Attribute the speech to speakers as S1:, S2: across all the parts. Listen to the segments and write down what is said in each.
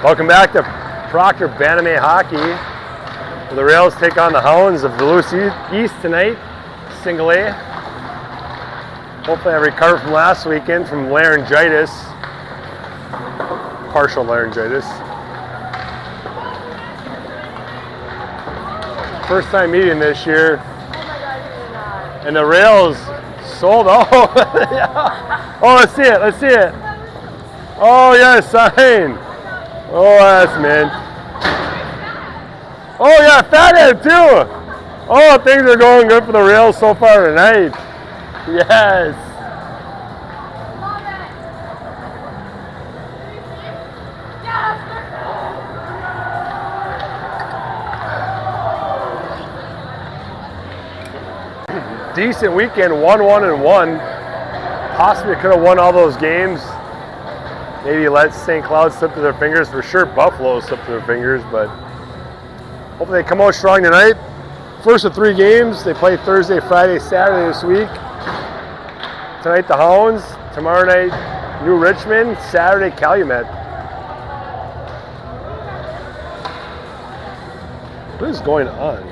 S1: Welcome back to Proctor Bantam Hockey, where the Rails take on the Hounds of Duluth East tonight, single A. Hopefully I recovered from last weekend from laryngitis, partial laryngitis. First time meeting this year, and the Rails sold out. Oh, let's see it, let's see it. Oh, yeah, sign. Oh, yes, man. Oh, yeah, fathead, too. Oh, things are going good for the Rails so far tonight. Yes. Decent weekend, 1-1-1. Possibly could have won all those games. Maybe let St. Cloud slip through their fingers. For sure Buffalo slip through their fingers, but hopefully they come out strong tonight. First of 3 games. They play Thursday, Friday, Saturday this week. Tonight the Hounds. Tomorrow night New Richmond. Saturday Calumet. What is going on?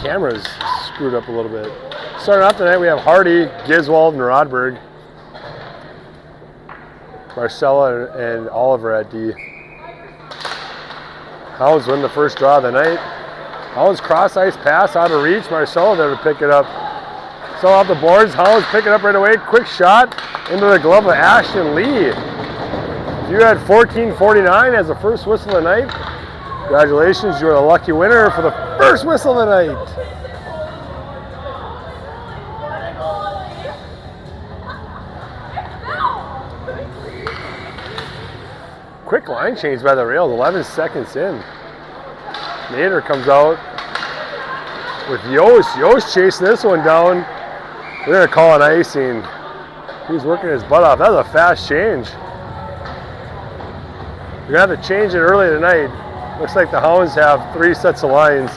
S1: Camera's screwed up a little bit. Starting off tonight, we have Hardy, Giswold, and Rodberg. Marcella and Oliver at D. Hounds win the first draw of the night. Hounds cross ice pass out of reach. Marcella there to pick it up. So off the boards, Hounds pick it up right away. Quick shot into the glove of Ashton Lee. You had 14:49 as the first whistle of the night. Congratulations, you are the lucky winner for the first whistle of the night. Quick line change by the Rails, 11 seconds in. Nader comes out with Yost. Yost chasing this one down. We're going to call an icing. He's working his butt off. That was a fast change. You're going to have to change it early tonight. Looks like the Hounds have 3 sets of lines.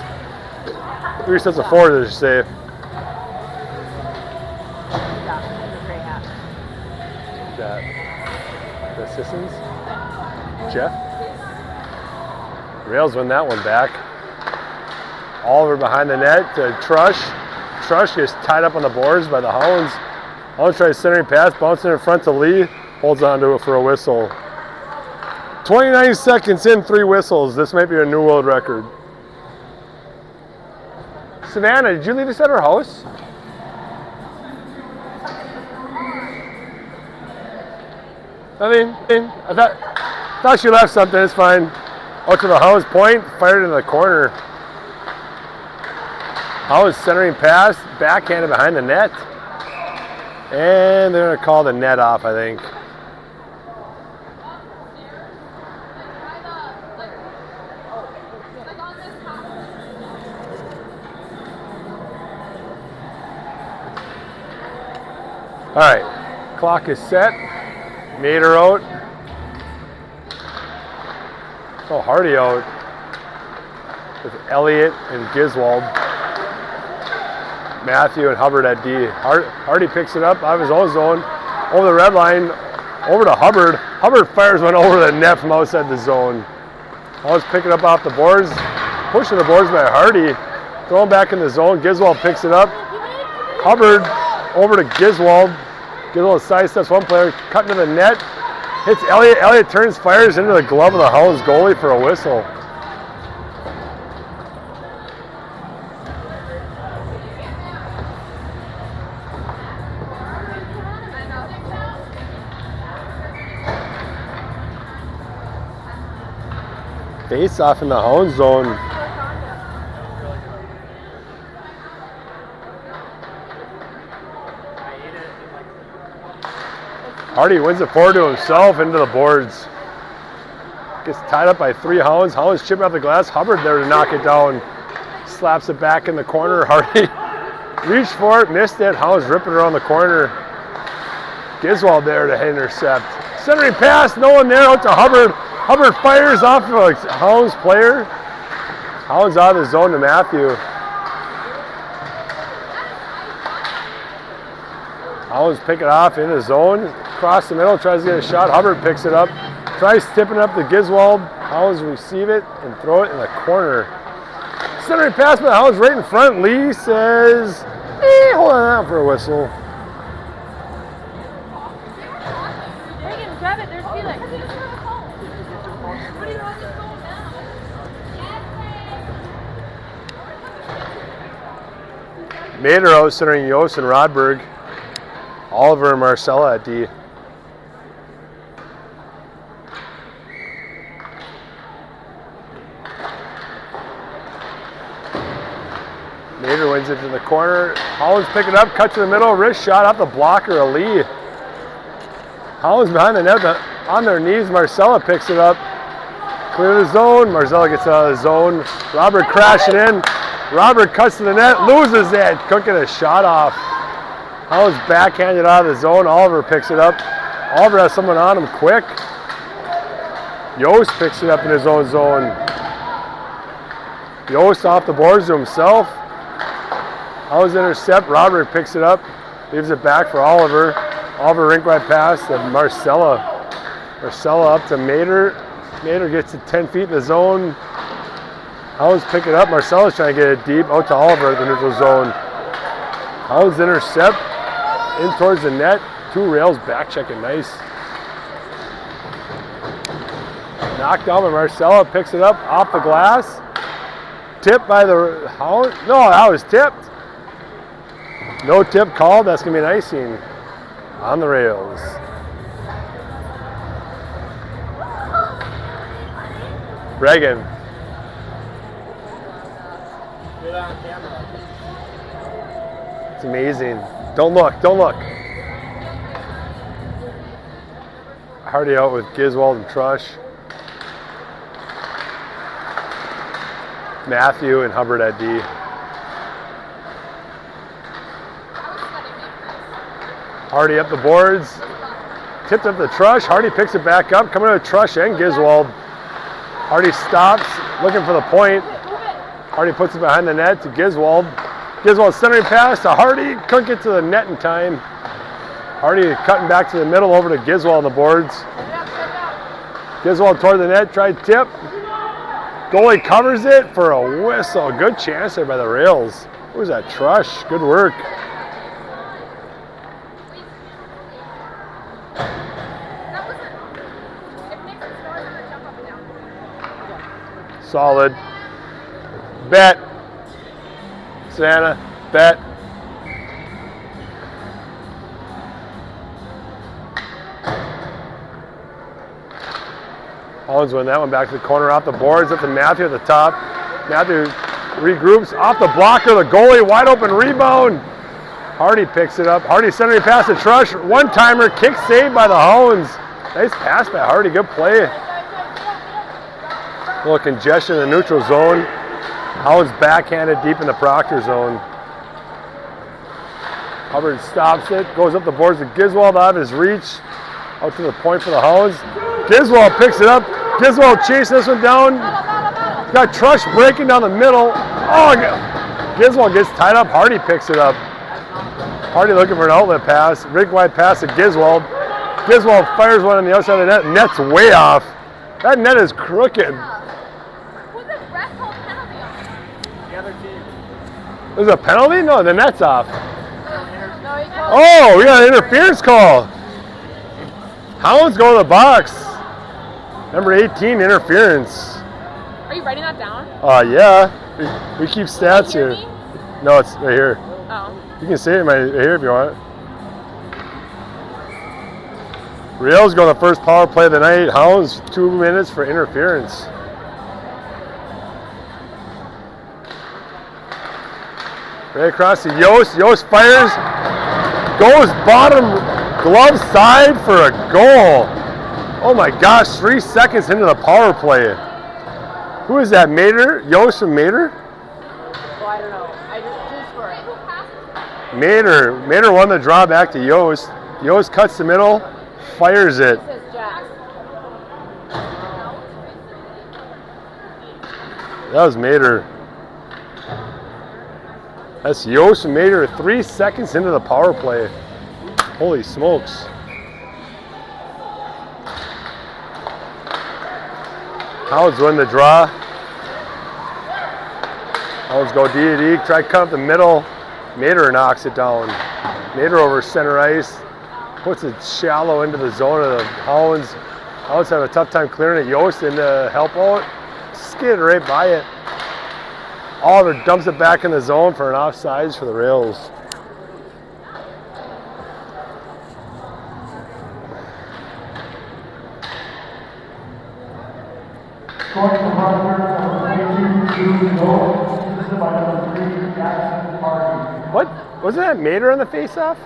S1: 3 sets of forwards, I should say. The assistants? Jeff? Rails win that one back. Oliver behind the net to Trush. Trush gets tied up on the boards by the Hounds. Hounds tries centering pass, bouncing in front to Lee. Holds on to it for a whistle. 29 seconds in, 3 whistles. This might be a new world record. Savannah, did you leave this at her house? I thought she left something. It's fine. Out to the Hounds point, fired into the corner. Hounds centering pass, backhanded behind the net. And they're going to call the net off, I think. All right, clock is set. Nader out. Oh, Hardy out with Elliott and Giswold. Matthew and Hubbard at D. Hardy picks it up out of his own zone, over the red line, over to Hubbard. Hubbard fires one over the net from outside the zone. Always picking up off the boards, pushing the boards by Hardy, throwing back in the zone. Giswold picks it up. Hubbard over to Giswold. Giswold sidesteps one player, cutting to the net. Hits Elliott. Elliott turns, fires into the glove of the Hounds goalie for a whistle. Face off in the Hounds zone. Hardy wins it forward to himself into the boards. Gets tied up by 3 Hounds. Hounds chip off the glass. Hubbard there to knock it down. Slaps it back in the corner. Hardy reached for it, missed it. Hounds ripping around the corner. Giswold there to intercept. Centering pass, no one there, out to Hubbard. Hubbard fires off of a Hounds player. Hounds out of the zone to Matthew. Hounds pick it off in the zone. Across the middle, tries to get a shot. Hubbard picks it up. Tries tipping up to Giswald. Hounds receive it and throw it in the corner. Centering pass by the Hounds right in front. Lee says, hold on out for a whistle.
S2: Reagan, grab it. There's Felix.
S1: Mater out centering Yost and Rodberg. Oliver and Marcella at D. Mater wins it in the corner. Hounds pick it up, cut to the middle, wrist shot off the blocker of Lee. Hounds behind the net on their knees. Marcella picks it up. Clear the zone. Marcella gets out of the zone. Robert crashing in. Robert cuts to the net, loses it. Couldn't get a shot off. Hounds backhanded out of the zone. Oliver picks it up. Oliver has someone on him quick. Yost picks it up in his own zone. Yost off the boards to himself. Hounds intercept. Robert picks it up. Leaves it back for Oliver. Oliver rink right pass to Marcella. Marcella up to Mater. Mater gets to 10 feet in the zone. Hounds pick it up. Marcella's trying to get it deep out to Oliver at the neutral zone. Hounds intercept in towards the net. 2 rails back checking nice. Knocked down by Marcella. Picks it up off the glass. Tipped by the Hound. No, that was tipped. No tip called. That's going to be an icing on the rails. Reagan. It's amazing. Don't look, don't look. Hardy out with Giswald and Trush. Matthew and Hubbard at D. Hardy up the boards. Tipped up the Trush. Hardy picks it back up. Coming to Trush and Giswald. Hardy stops, looking for the point. Hardy puts it behind the net to Giswald. Giswald centering pass to Hardy. Couldn't get to the net in time. Hardy cutting back to the middle over to Giswald on the boards. Giswald toward the net, tried tip. Goalie covers it for a whistle. Good chance there by the rails. Who was that? Trush. Good work. Solid. Bet. Savannah, bet. Hounds win that one back to the corner, off the boards, up to Matthew at the top. Matthew regroups, off the blocker, the goalie, wide open rebound. Hardy picks it up. Hardy centering pass to Trush. One-timer, kick saved by the Hounds. Nice pass by Hardy, good play. A little congestion in the neutral zone. Hounds backhanded deep in the Proctor zone. Hubbard stops it, goes up the boards to Giswald out of his reach. Out to the point for the Hounds. Giswald picks it up. Giswald chases this one down. Got Trush breaking down the middle. Oh, Giswald gets tied up. Hardy picks it up. Hardy looking for an outlet pass. Rig wide pass to Giswald. Giswald fires one on the outside of the net. Net's way off. That net is crooked. There's a penalty? No, the net's off. Oh, we got an interference call. Hounds go to the box. Number 18, interference.
S2: Are you writing that down?
S1: Yeah. We keep stats here.
S2: Me?
S1: No, it's right here.
S2: Oh.
S1: You can see it right here if you want. Rails go the first power play of the night. Hounds 2 minutes for interference. Right across to Yost. Yost fires. Goes bottom glove side for a goal. Oh my gosh, 3 seconds into the power play. Who is that, Mater? Yost from Mater?
S2: Well, I don't know. I just
S1: Mater. Mater won the draw back to Yost. Yost cuts the middle, fires it. That was Mater. That's Yost and Mater 3 seconds into the power play. Holy smokes. Hounds win the draw. Hounds go D. Try to cut up the middle. Mater knocks it down. Mater over center ice. Puts it shallow into the zone of the Hounds. Hounds have a tough time clearing it. Yost in to help out. Skid right by it. Oliver dumps it back in the zone for an offsides for the Rails.
S3: Scoring for Proctor, number 22, Duluth. This is by number 3, Jackson Party.
S1: What? Wasn't that Mater on the face-off?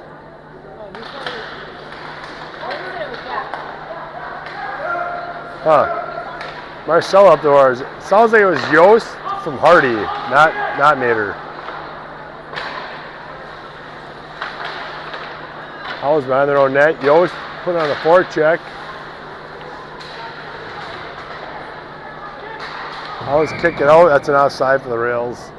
S1: Huh. Marcel up the doors. Sounds like it was Yost from Hardy, not Mater. Hounds behind their own net. Yost put on a forecheck. Hounds kick it out. That's an offside for the Rails.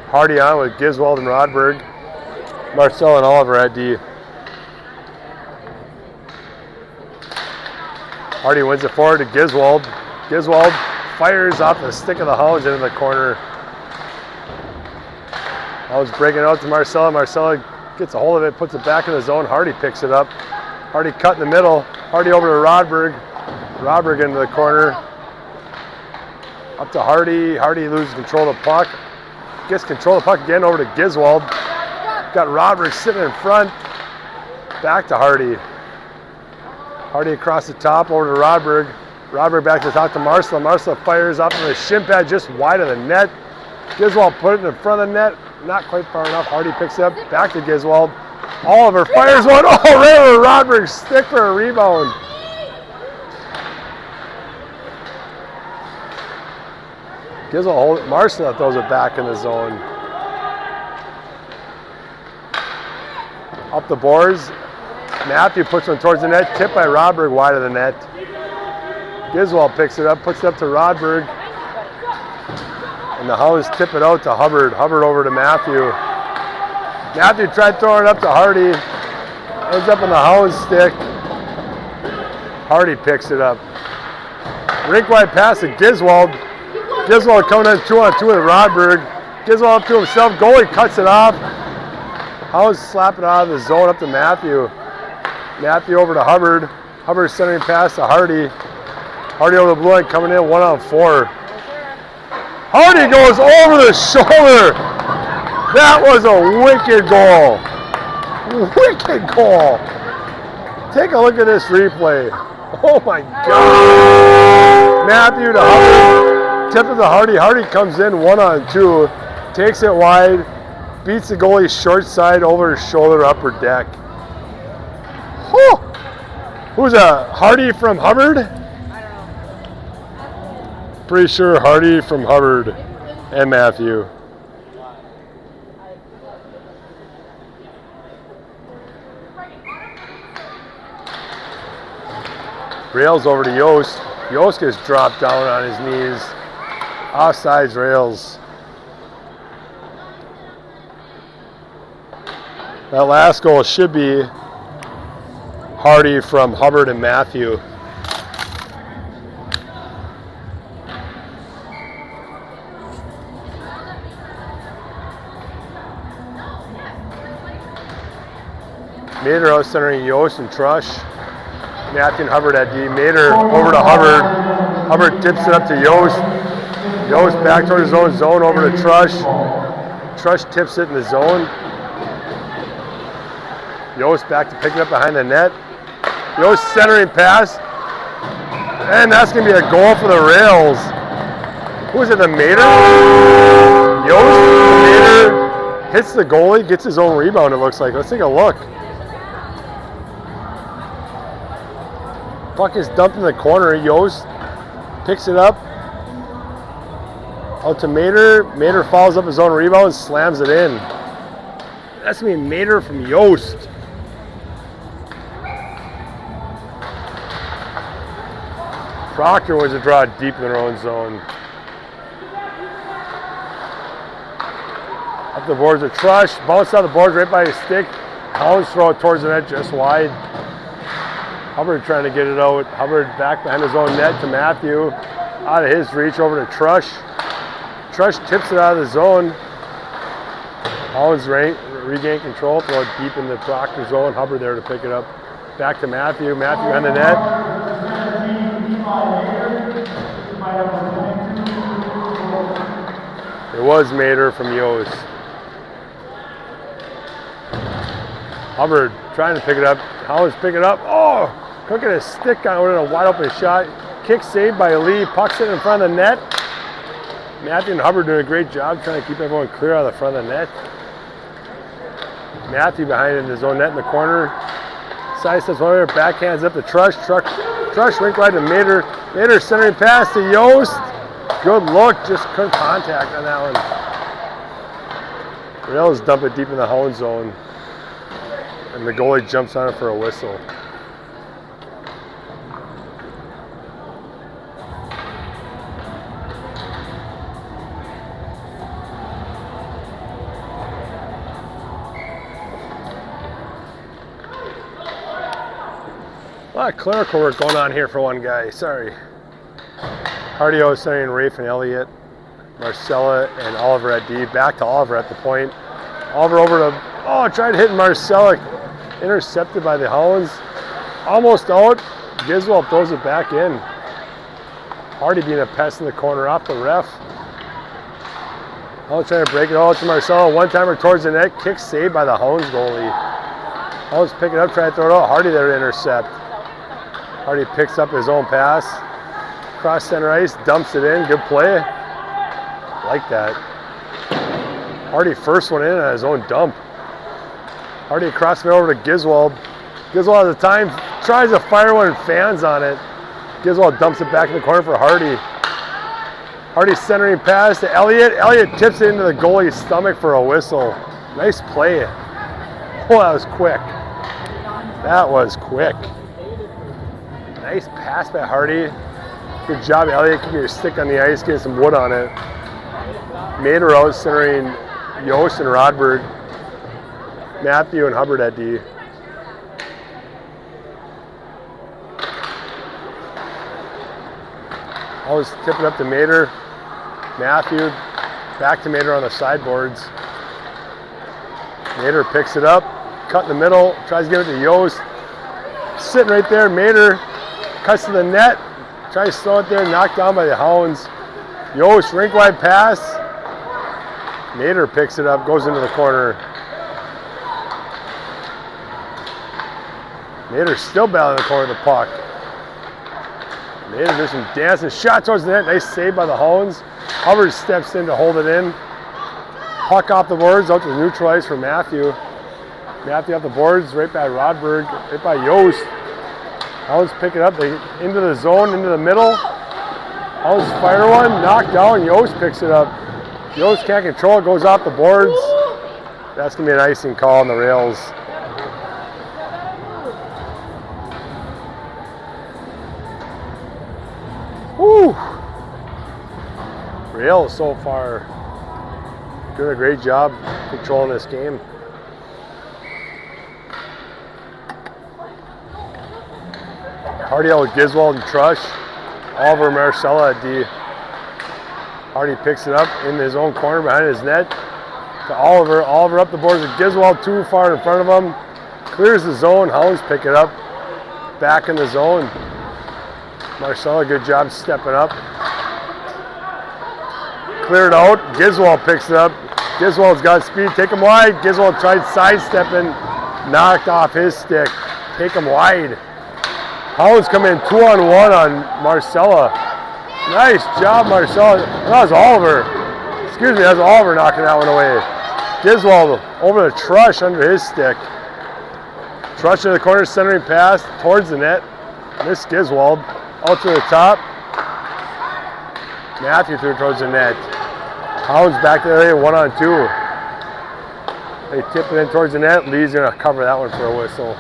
S1: Hardy on with Giswald and Rodberg. Marcel and Oliver at D. Hardy wins it forward to Giswald. Giswald fires off the stick of the Hounds into the corner. Hounds breaking out to Marcella. Marcella gets a hold of it, puts it back in the zone. Hardy picks it up. Hardy cut in the middle. Hardy over to Rodberg. Rodberg into the corner. Up to Hardy. Hardy loses control of the puck. Gets control of the puck again over to Giswald. Got Rodberg sitting in front. Back to Hardy. Hardy across the top over to Rodberg. Rodberg back to the top to Marcella. Marcella fires up in the shin pad just wide of the net. Giswald put it in front of the net. Not quite far enough. Hardy picks it up. Back to Giswald. Oliver fires one. Oh, right over Rodberg's stick for a rebound. Giswald holds it. Marcella throws it back in the zone. Up the boards. Matthew puts one towards the net. Tipped by Rodberg wide of the net. Giswald picks it up. Puts it up to Rodberg. And the Hounds tip it out to Hubbard. Hubbard over to Matthew. Matthew tried throwing it up to Hardy. Ends up in the Hounds stick. Hardy picks it up. Rink-wide pass to Giswald. Giswald coming in 2-on-2 with Rodberg. Giswald up to himself. Goalie cuts it off. Hounds slap it out of the zone up to Matthew. Matthew over to Hubbard. Hubbard sending pass to Hardy. Hardy over the blue line coming in 1-on-4. Hardy goes over the shoulder. That was a wicked goal. Wicked goal. Take a look at this replay. Oh my God. Matthew to Hubbard. Tip of the Hardy. Hardy comes in 1-on-2. Takes it wide. Beats the goalie short side over his shoulder upper deck. Whew. Who's a Hardy from Hubbard? Pretty sure Hardy from Hubbard and Matthew. Rails over to Yost. Yost gets dropped down on his knees. Offsides Rails. That last goal should be Hardy from Hubbard and Matthew. Mater out centering Yost and Trush. Matthew and Hubbard at D. Mater over to Hubbard. Hubbard tips it up to Yost. Yost back towards his own zone over to Trush. Trush tips it in the zone. Yost back to pick it up behind the net. Yost centering pass. And that's going to be a goal for the Rails. Who is it, the Mater? Yost, Mater hits the goalie, gets his own rebound, it looks like. Let's take a look. Puck is dumped in the corner. Yost picks it up. Out to Mater. Mater follows up his own rebound and slams it in. That's going to be Mater from Yost. Proctor was a draw deep in their own zone. Up the boards, a Trush, bounced out the boards right by his stick. Hounds throw it towards the net just wide. Hubbard trying to get it out. Hubbard back behind his own net to Matthew. Out of his reach over to Trush. Trush tips it out of the zone. Hounds regain control, throw it deep in the Proctor zone. Hubbard there to pick it up. Back to Matthew. Matthew on the net. It was Mater from Yost. Hubbard trying to pick it up. Hounds pick it up. Oh! Couldn't get a stick on it. A wide open shot. Kick saved by Lee. Puck sitting in front of the net. Matthew and Hubbard doing a great job trying to keep everyone clear out of the front of the net. Matthew behind in his own net in the corner. Side steps over there. Backhands up to Trush. Trush rink wide to Mater. Mater centering pass to Yost. Good look. Just couldn't contact on that one. Rails dump it deep in the Hound zone. And the goalie jumps on it for a whistle. A lot of clerical work going on here for one guy. Sorry. Hardio sending Rafe and Elliott. Marcella and Oliver at D. Back to Oliver at the point. Oliver over to, oh, tried hitting Marcella. Intercepted by the Hounds. Almost out. Giswell throws it back in. Hardy being a pest in the corner off the ref. Hounds trying to break it all to Marcella. One-timer towards the net. Kick saved by the Hounds goalie. Hounds pick it up, trying to throw it out. Hardy there to intercept. Hardy picks up his own pass. Cross center ice, dumps it in. Good play. Like that. Hardy first one in on his own dump. Hardy across me over to Giswald. Giswald at the time tries to fire one and fans on it. Giswald dumps it back in the corner for Hardy. Hardy centering pass to Elliott. Elliott tips it into the goalie's stomach for a whistle. Nice play. Oh, that was quick. That was quick. Nice pass by Hardy. Good job, Elliott. Keep your stick on the ice, getting some wood on it. Mater out centering Yost and Rodberg. Matthew and Hubbard at D. Always tip it up to Mater. Matthew back to Mater on the sideboards. Mater picks it up, cut in the middle, tries to give it to Yost. Sitting right there, Mater cuts to the net, tries to throw it there, knocked down by the Hounds. Yost, rink wide pass. Mater picks it up, goes into the corner. Mater still battling the corner of the puck. Mater does some dancing, shot towards the net, nice save by the Hounds. Hubbard steps in to hold it in. Puck off the boards, out to the neutral ice for Matthew. Matthew off the boards, right by Rodberg, right by Yost. Hounds pick it up, they into the zone, into the middle. Hounds fire one, knocked down, Yost picks it up. Yost can't control it, goes off the boards. That's going to be an icing call on the rails. Woo! Rails so far doing a great job controlling this game. Hardy out with Giswald and Trush. Oliver Marcella at D. Hardy picks it up in his own corner behind his net. To Oliver. Oliver up the boards with Giswald too far in front of him. Clears the zone. Hounds pick it up. Back in the zone. Marcella, good job stepping up. Cleared out. Giswald picks it up. Giswald's got speed. Take him wide. Giswald tried sidestepping. Knocked off his stick. Take him wide. Hounds come in 2-on-1 on Marcella. Nice job, Marcella. That was Oliver. Excuse me, that was Oliver knocking that one away. Giswald over the Trush under his stick. Trush in the corner, centering pass towards the net. Miss Giswald. Out to the top. Matthew threw it towards the net. Hounds back to the area, 1-on-2. They tip it in towards the net. Lee's going to cover that one for a whistle.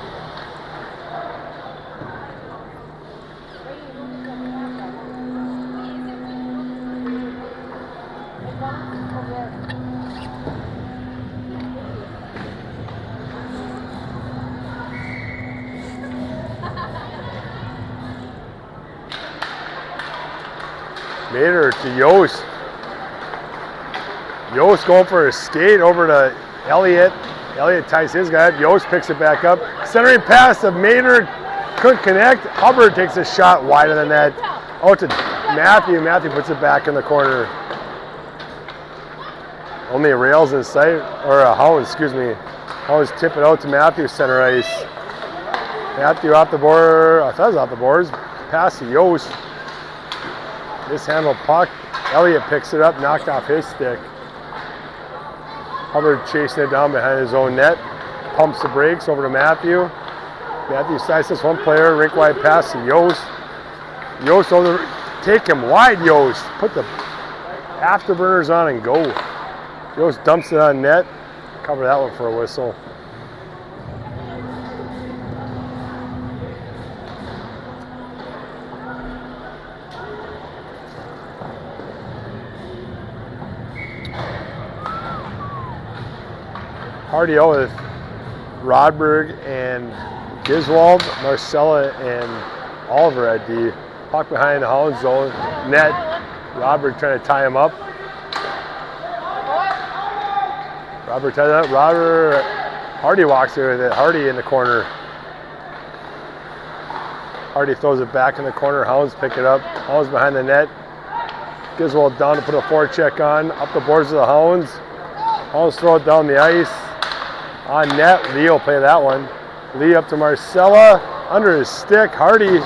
S1: Mater to Yost. Yost going for a skate over to Elliott. Elliott ties his guy up. Yost picks it back up. Centering pass to Mater. Couldn't connect. Hubbard takes a shot wider than that. Out to Matthew. Matthew puts it back in the corner. Only rails in sight, or a Hounds, excuse me. Hounds tip it out to Matthew, center ice. Matthew off the board. I thought it was off the boards. Pass to Yost. Mishandled puck. Elliott picks it up, knocked off his stick. Hubbard chasing it down behind his own net. Pumps the brakes over to Matthew. Matthew sidesteps one player, rink wide pass to Yost. Yost over, take him wide, Yost. Put the afterburners on and go. Yost dumps it on net. Cover that one for a whistle. Hardy out with Rodberg and Giswald, Marcella and Oliver at D. Puck behind the Hounds zone. Net. Rodberg trying to tie him up. Robert ties up. Robert Hardy walks there with it. Hardy in the corner. Hardy throws it back in the corner. Hounds pick it up. Hounds behind the net. Giswald down to put a forecheck on. Up the boards of the Hounds. Hounds throw it down the ice. On net, Lee will play that one. Lee up to Marcella, under his stick. Hardy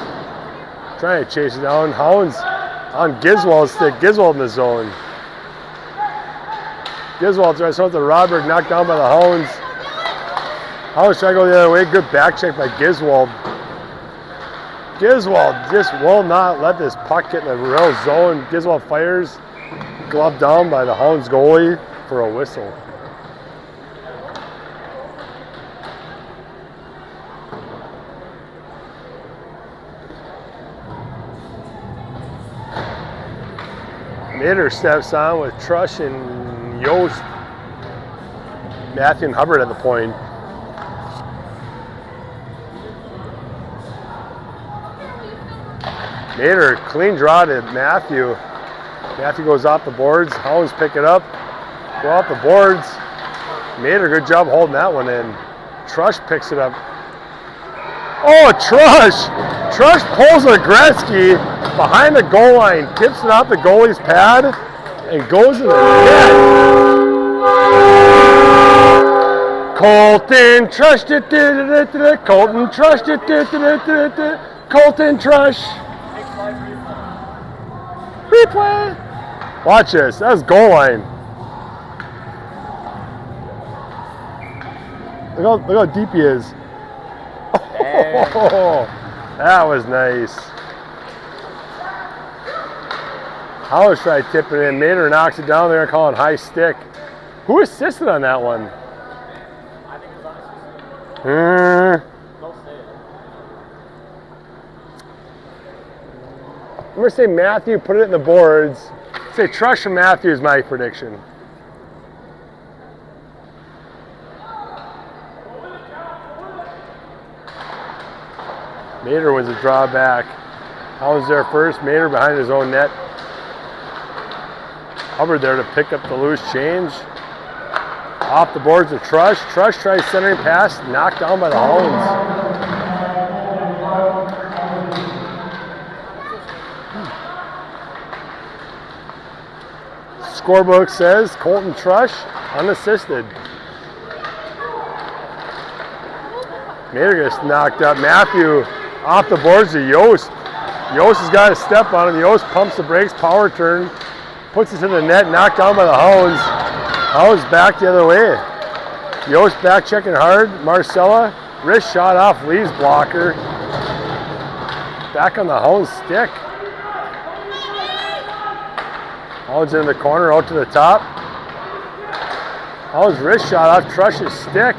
S1: trying to chase it down. Hounds on Giswald's stick. Giswald in the zone. Giswald tries to throw it to Rodberg, knocked down by the Hounds. Hounds try to go the other way. Good back check by Giswald. Giswald just will not let this puck get in the real zone. Giswald fires, glove down by the Hounds goalie for a whistle. Mater steps on with Trush and Yost. Matthew and Hubbard at the point. Mater, clean draw to Matthew. Matthew goes off the boards. Hounds pick it up. Go off the boards. Mater, good job holding that one in. Trush picks it up. Oh, Trush! Trush pulls a Gretzky behind the goal line, tips it off the goalie's pad, and goes in the net. Colton Trush, Colton Trush, Colton Trush. Replay. Watch this. That's goal line. Look how deep he is. Oh, that was nice. Howard tried tipping it in. Mater knocks it down there and calling high stick. Who assisted on that one?
S2: I think it was on Don't say it.
S1: I'm going to say Matthew put it in the boards. Say Trush and Matthew is my prediction. Mater wins a draw back. Hounds there first. Mater behind his own net. Hubbard there to pick up the loose change. Off the boards of Trush. Trush tries centering pass. Knocked down by the Hounds. Scorebook says Colton Trush unassisted. Mater gets knocked up. Matthew off the boards to Yost. Yost has got a step on him. Yost pumps the brakes, power turn, puts it to the net, knocked down by the Hounds. Hounds back the other way. Yost back checking hard. Marcella, wrist shot off Lee's blocker. Back on the Hounds stick. Hounds in the corner, out to the top. Hounds wrist shot off Trush's stick.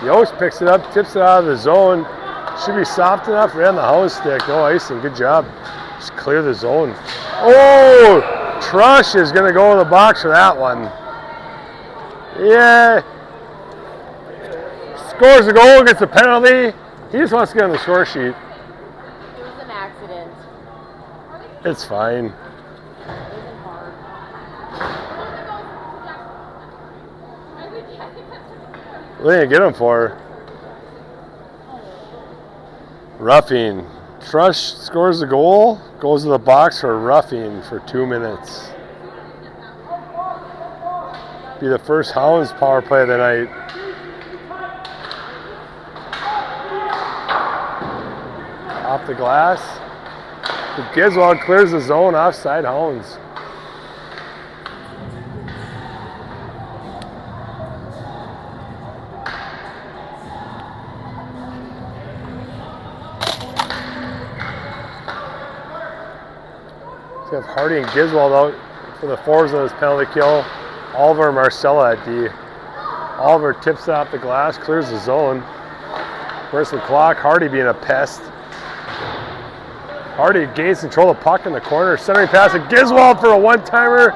S1: Yost picks it up, tips it out of the zone. Should be soft enough right on the Hound stick. No icing, good job. Just clear the zone. Oh, Trush is gonna go in the box for that one. Yeah. Scores a goal, gets a penalty. He just wants to get on the score sheet.
S2: It was an accident.
S1: It's fine. What did you get him for? Roughing. Trush scores the goal, goes to the box for roughing for 2 minutes. Be the first Hounds power play of the night. Off the glass. The Griswold clears the zone, offside Hounds. So we have Hardy and Griswold out for the forwards on this penalty kill. Oliver and Marcella at D. Oliver tips it off the glass, clears the zone. Burst the clock, Hardy being a pest. Hardy gains control of the puck in the corner. Centering pass to Griswold for a one-timer.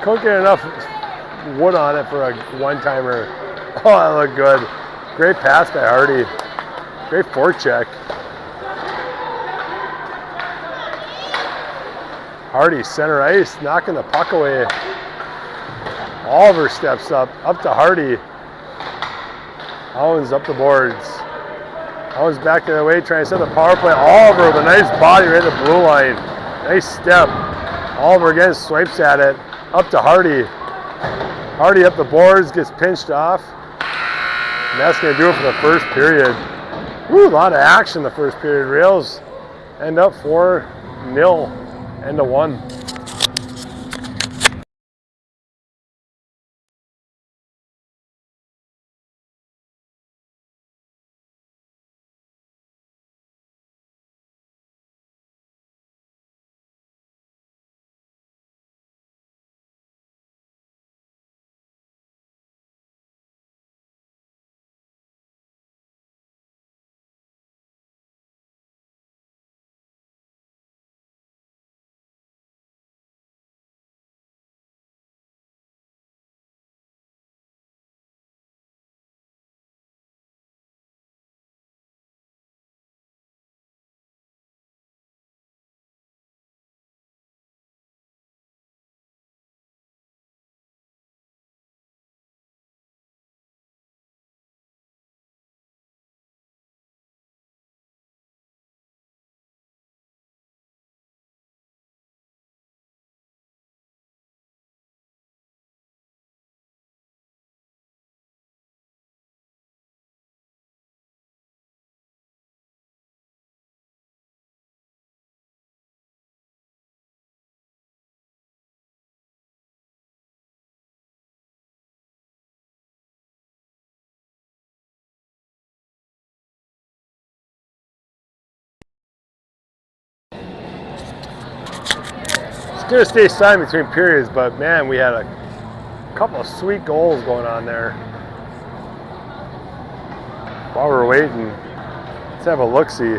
S1: Couldn't get enough wood on it for a one-timer. Oh, that looked good. Great pass by Hardy. Great forecheck. Hardy center ice, knocking the puck away. Oliver steps up to Hardy. Hounds up the boards. Hounds back the other way, trying to set the power play. Oliver with a nice body right at the blue line. Nice step. Oliver again swipes at it. Up to Hardy. Hardy up the boards, gets pinched off. And that's going to do it for the first period. Woo, a lot of action in the first period. Rails end up 4-0. End of 1. It's going to stay silent between periods, but man, we had a couple of sweet goals going on there. While we're waiting, let's have a look-see.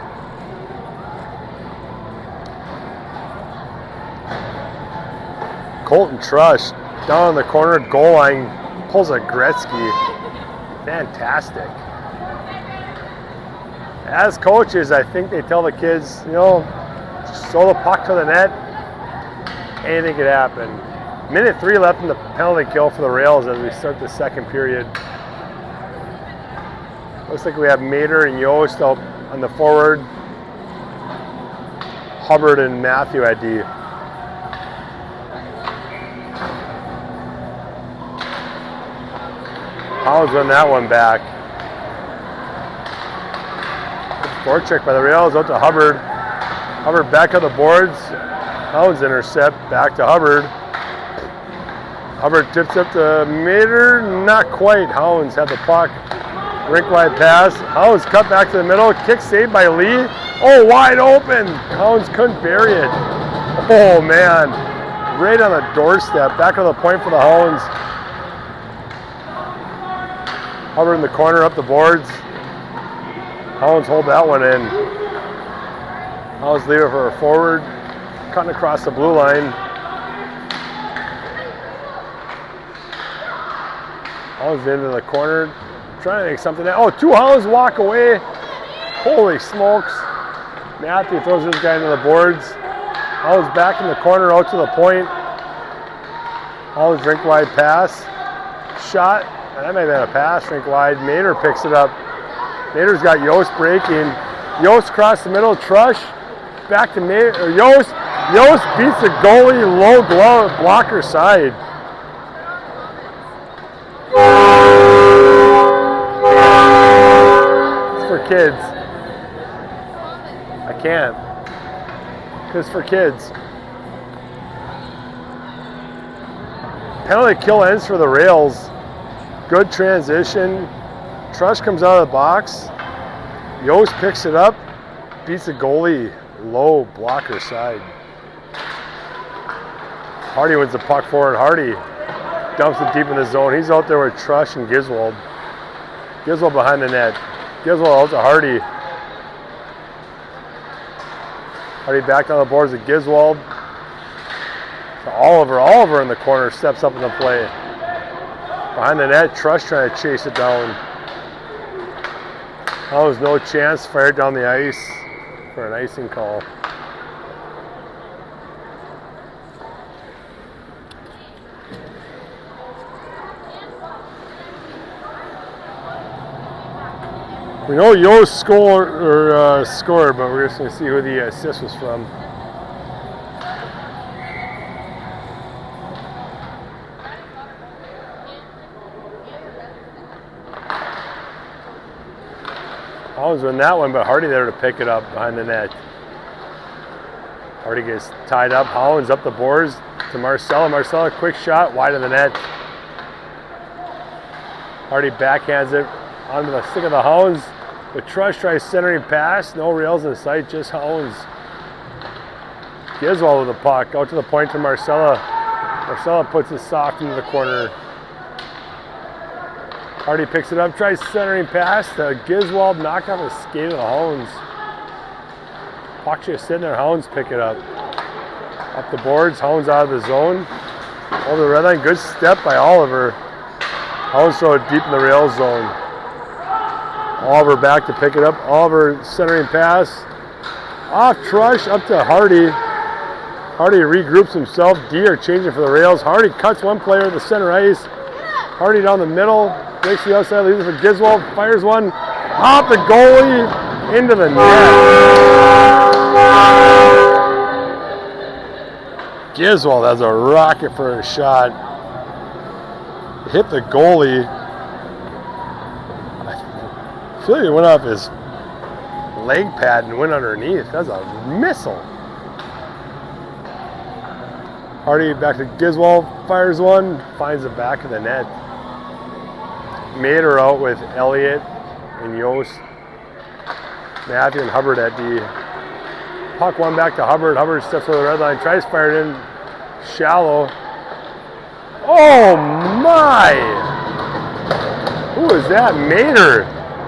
S1: Colton Trush down in the corner, goal line, pulls a Gretzky. Fantastic. As coaches, I think they tell the kids, you know, just throw the puck to the net. Anything could happen. Minute 3 left in the penalty kill for the Rails as we start the second period. Looks like we have Mater and Yost out on the forward. Hubbard and Matthew at D. Hounds win that one back. Forecheck by the Rails out to Hubbard. Hubbard back on the boards. Hounds intercept, back to Hubbard. Hubbard tips up to Mater, not quite. Hounds have the puck. Rink wide pass. Hounds cut back to the middle. Kick saved by Lee. Oh, wide open. Hounds couldn't bury it. Oh man, right on the doorstep. Back on the point for the Hounds. Hubbard in the corner, up the boards. Hounds hold that one in. Hounds leave it for a forward. Cutting across the blue line. Hounds into the corner. Trying to make something. Oh, 2 Hounds walk away. Holy smokes. Matthew throws this guy into the boards. Hounds back in the corner, out to the point. Hounds drink wide pass. Shot. That might have been a pass, drink wide. Mater picks it up. Mater's got Yost breaking. Yost across the middle, Trush. Back to Mater. Yost. Yost beats the goalie, low glove, blocker side. It's for kids. I can't. It's for kids. Penalty kill ends for the Rails. Good transition. Trush comes out of the box. Yost picks it up. Beats the goalie, low blocker side. Hardy wins the puck forward. Hardy dumps it deep in the zone. He's out there with Trush and Giswold. Giswold behind the net. Giswold out to Hardy. Hardy back on the boards with Giswold. To Oliver. Oliver in the corner steps up in the play. Behind the net, Trush trying to chase it down. Oh, there's no chance. Fired down the ice for an icing call. We know Yost scored, but we're just going to see who the assist was from. Hounds win that one, but Hardy there to pick it up behind the net. Hardy gets tied up. Hounds up the boards to Marcella. Marcella, quick shot, wide of the net. Hardy backhands it onto the stick of the Hounds. But Trush tries centering pass. No Rails in sight, just Hounds. Giswold with the puck. Out to the point to Marcella. Marcella puts it soft into the corner. Hardy picks it up, tries centering pass to Giswold, knocked off the skate of the Hounds. Puck just sitting there, Hounds pick it up. Up the boards, Hounds out of the zone. Over the red line, good step by Oliver. Hounds throw it deep in the rail zone. Oliver back to pick it up. Oliver centering pass. Off Trush, up to Hardy. Hardy regroups himself. D are changing for the Rails. Hardy cuts one player at the center ice. Hardy down the middle. Breaks the outside, leaves it for Giswold. Fires one off the goalie into the net. Giswold has a rocket for a shot. Hit the goalie. I feel like it went off his leg pad and went underneath. That's a missile. Hardy back to Giswold. Fires one. Finds the back of the net. Mater out with Elliott and Yost. Matthew and Hubbard at D. Puck one back to Hubbard. Hubbard steps over the red line. Tries to fire it in shallow. Oh my! Who is that? Mater.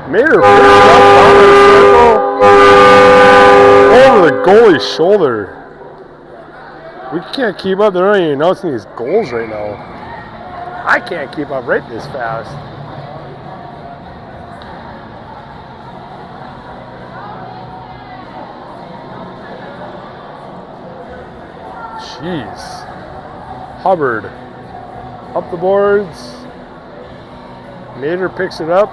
S1: Mater picks it up over the goalie's shoulder. We can't keep up. They're not even announcing these goals right now. I can't keep up right this fast. Jeez. Hubbard up the boards. Mater picks it up.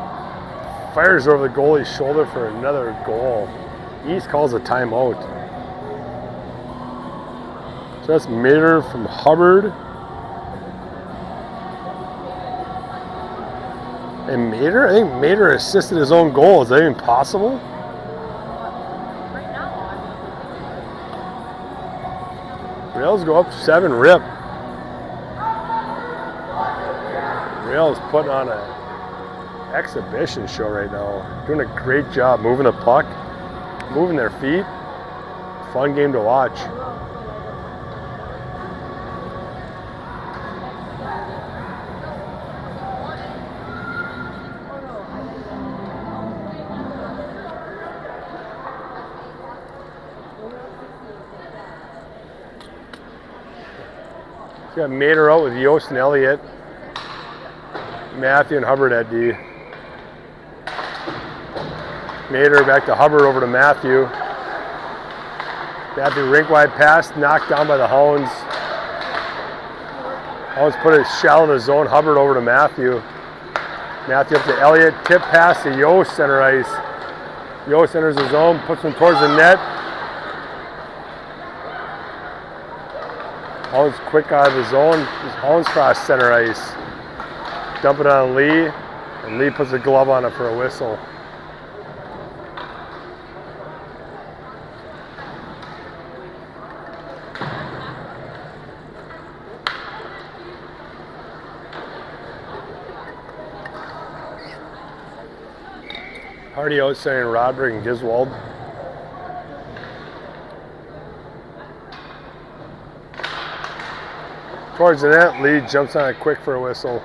S1: Fires over the goalie's shoulder for another goal. East calls a timeout. So that's Mater from Hubbard. And Mater? I think Mater assisted his own goal. Is that even possible? Rails go up 7 rip. Rails putting on an exhibition show right now. Doing a great job moving the puck, moving their feet. Fun game to watch. Got Mater out with Yost and Elliott. Matthew and Hubbard at D. Mater back to Hubbard over to Matthew. Matthew rink wide pass, knocked down by the Hounds. Hounds put it shallow in the zone. Hubbard over to Matthew. Matthew up to Elliott. Tip pass to Yost, center ice. Yost enters the zone, puts him towards the net. Hounds quick out of the zone. Hounds cross center ice. Dump it on Lee, and Lee puts a glove on it for a whistle. Hardy outstanding Roderick and Giswold. Towards the net, Lee jumps on it quick for a whistle.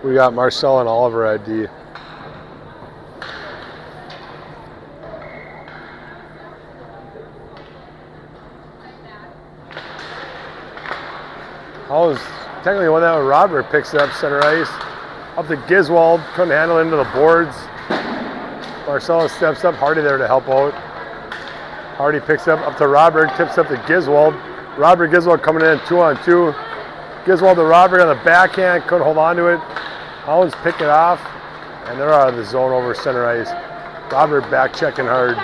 S1: We got Marcel and Oliver at D. Hounds technically won that when Roderick picks it up center ice. Up to Giswold, couldn't handle it into the boards. Marcelo steps up, Hardy there to help out. Hardy picks up to Roderick, tips up to Giswold. Roderick, Giswold coming in 2-on-2. Giswold to Roderick on the backhand, couldn't hold on to it. Hounds pick it off, and they're out of the zone over center ice. Roderick back checking hard.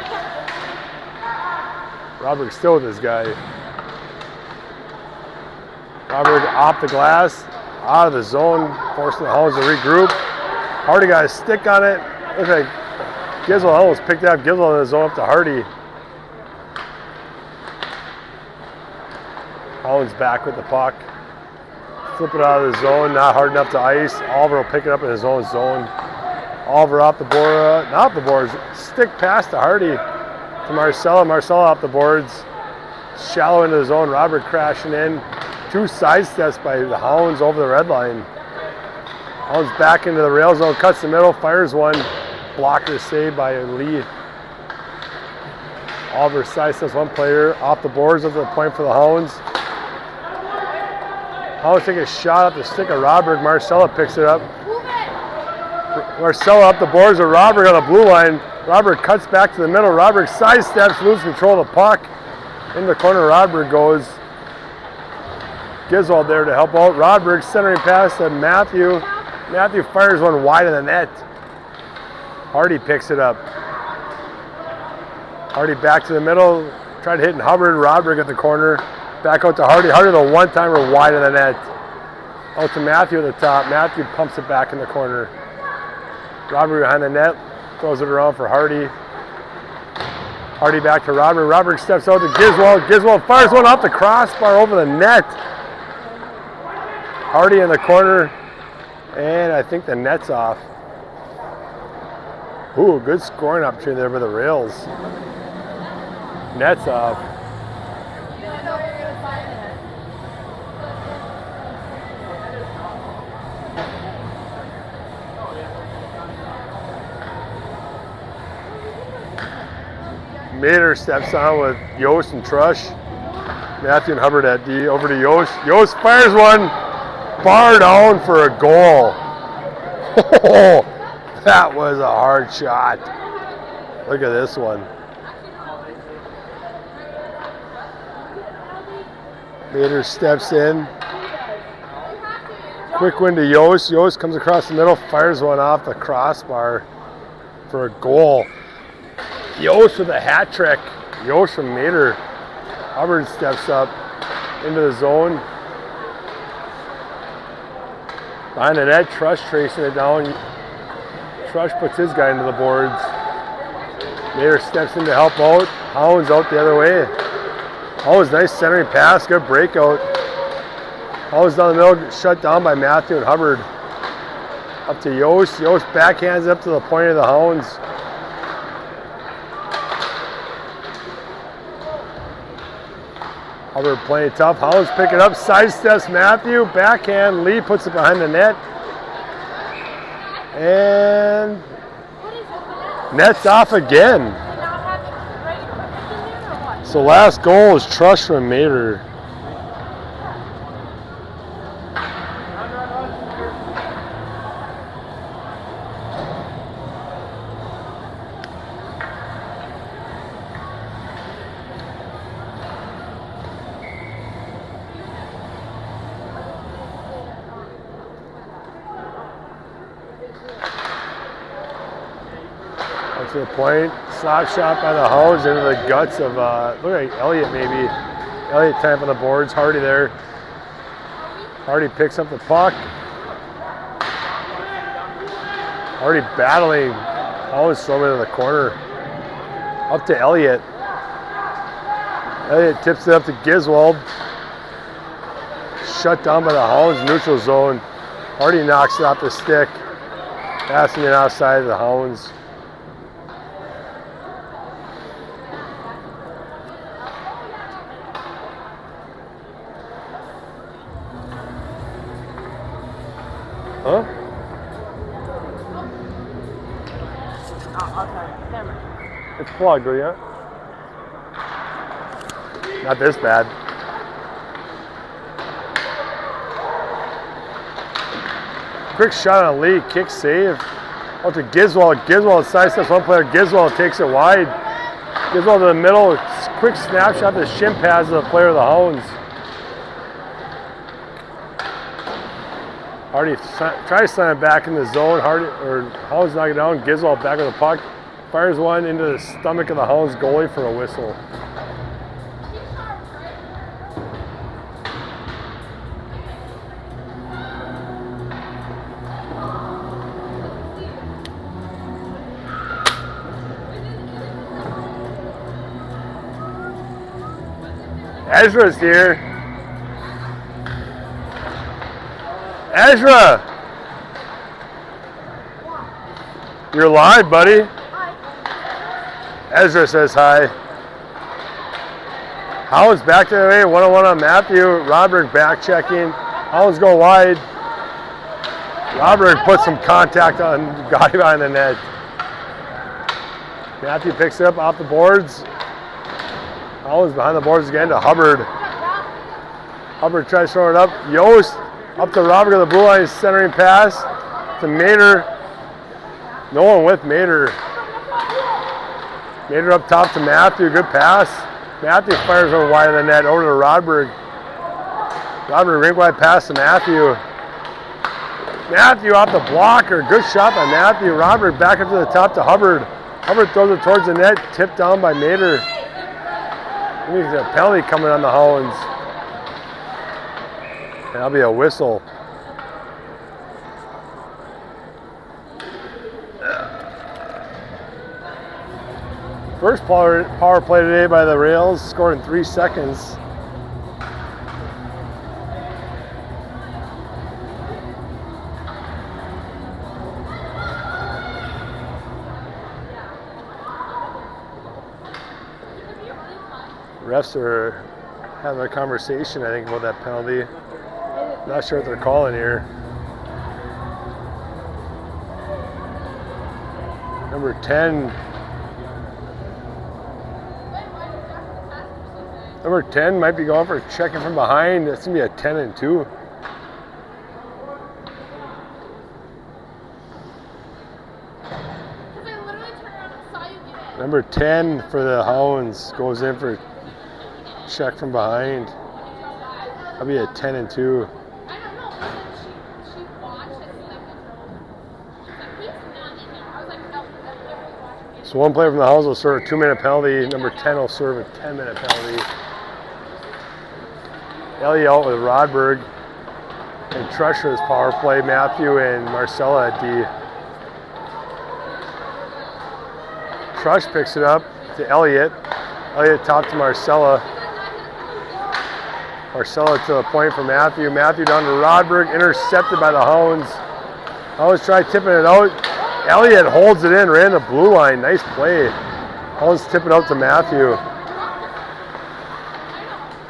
S1: Roderick still with this guy. Roderick off the glass, out of the zone, forcing the Hounds to regroup. Hardy got a stick on it. Looks like Giswold almost picked up Giswold in the zone up to Hardy. Hounds back with the puck. Flip it out of the zone, not hard enough to ice. Oliver will pick it up in his own zone. Oliver off the board, not off the boards. Stick pass to Hardy to Marcella. Marcella off the boards. Shallow into the zone. Robert crashing in. 2 side steps by the Hounds over the red line. Hounds back into the rail zone, cuts the middle, fires one. Blocker saved by Lee. Oliver side steps one player off the boards up to the point for the Hounds. Hounds take a shot up the stick of Robert. Marcella picks it up. Marcella up the boards of Robert on the blue line. Robert cuts back to the middle. Robert side steps, loses control of the puck. In the corner, Robert goes. Giswold there to help out. Roderick centering pass to Matthew. Matthew fires one wide of the net. Hardy picks it up. Hardy back to the middle. Tried hitting Hubbard. Roderick at the corner. Back out to Hardy. Hardy the one-timer wide of the net. Out to Matthew at the top. Matthew pumps it back in the corner. Roderick behind the net. Throws it around for Hardy. Hardy back to Roderick. Roderick steps out to Giswold. Giswold fires one off the crossbar over the net. Hardy in the corner, and I think the net's off. Ooh, good scoring opportunity there by the rails. Net's off. Mater steps on with Yost and Trush. Matthew and Hubbard at D. Over to Yost. Yost fires one. Bar down for a goal. Oh, that was a hard shot. Look at this one. Mater steps in. Quick win to Yost. Yost comes across the middle, fires one off the crossbar for a goal. Yost with a hat trick. Yost from Mater. Hubbard steps up into the zone. Behind the net, Trush tracing it down. Trush puts his guy into the boards. Mater steps in to help out. Hounds out the other way. Hounds nice centering pass, good breakout. Hounds down the middle, shut down by Matthew and Hubbard. Up to Yost. Yost backhands up to the point of the Hounds. Hubbard playing tough. Hounds pick it up. Sidesteps Matthew. Backhand. Lee puts it behind the net. And net's off again. So last goal is Trush from Mater. Out to the point. Slap shot by the Hounds into the guts of, look like Elliott maybe. Elliott type on the boards. Hardy there. Hardy picks up the puck. Hardy battling. Hounds throw into the corner. Up to Elliott. Elliott tips it up to Giswold. Shut down by the Hounds neutral zone. Hardy knocks it off the stick. Passing it outside of the Hounds. Huh?
S2: Oh, okay. Never.
S1: It's plugged, will you? Not this bad. Quick shot on Lee, kick save. Out to Giswold. Giswold sidesteps one player. Giswold takes it wide. Giswold to the middle. Quick snapshot to the shin pads of the player of the Hounds. Hardy tries to slam it back in the zone. Hounds knock it down. Giswold back with the puck. Fires one into the stomach of the Hounds goalie for a whistle. Ezra's here. Ezra! You're live, buddy. Ezra says hi. Hounds back to the way, 1-on-1 on Matthew. Rodberg back checking. Hounds go wide. Rodberg puts some contact on the guy behind the net. Matthew picks it up off the boards. Hounds behind the boards again to Hubbard. Hubbard tries to throw it up. Yost up to Robert of the blue line, centering pass to Mater. No one with Mater. Mater up top to Matthew. Good pass. Matthew fires over wide of the net over to Rodberg. Rodberg rink wide pass to Matthew. Matthew off the blocker. Good shot by Matthew. Rodberg back up to the top to Hubbard. Hubbard throws it towards the net. Tipped down by Mater. There's a penalty coming on the Hounds. And that'll be a whistle. First power play today by the Rails, scored in 3 seconds. Refs are having a conversation, I think, about that penalty. Not sure what they're calling here. Number 10. Number 10 might be going for checking from behind. That's going to be a 10 and 2. Number 10 for the Hounds goes in for check from behind. That'll be a 10 and 2. So one player from the Hounds will serve a 2-minute penalty. Number 10 will serve a 10-minute penalty. Ellie out with Rodberg. And Trusher's power play. Matthew and Marcella at D. Trush picks it up to Elliott. Elliott top to Marcella. Marcella to the point for Matthew. Matthew down to Rodberg. Intercepted by the Hounds. Hounds try tipping it out. Elliott holds it in, ran the blue line. Nice play. Hounds tip it out to Matthew.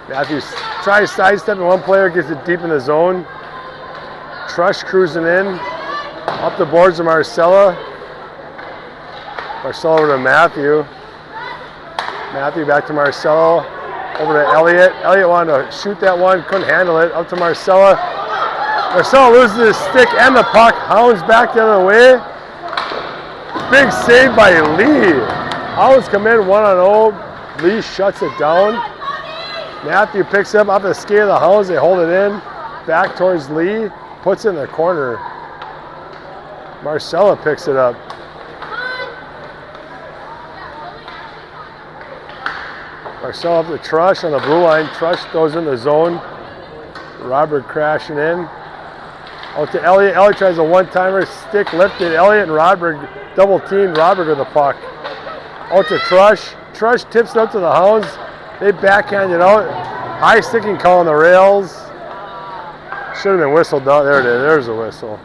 S1: Matthew tries sidestepping one player, gets it deep in the zone. Trush cruising in. Up the boards to Marcella. Marcella over to Matthew. Matthew back to Marcella. Over to Elliott. Elliott wanted to shoot that one, couldn't handle it. Up to Marcella. Marcella loses his stick and the puck. Hounds back the other way. Big save by Lee. Hounds come in 1-0. Lee shuts it down. Matthew picks up off the skate of the Hounds. They hold it in. Back towards Lee. Puts it in the corner. Marcella picks it up. Marcel up to Trush on the blue line. Trush goes in the zone. Robert crashing in. Out to Elliott. Elliott tries a one-timer. Stick lifted. Elliott and Rodberg double teamed Robert with the puck. Out to Trush. Trush tips it up to the Hounds. They backhand it out. High sticking call on the rails. Should have been whistled out. There it is. There's a whistle.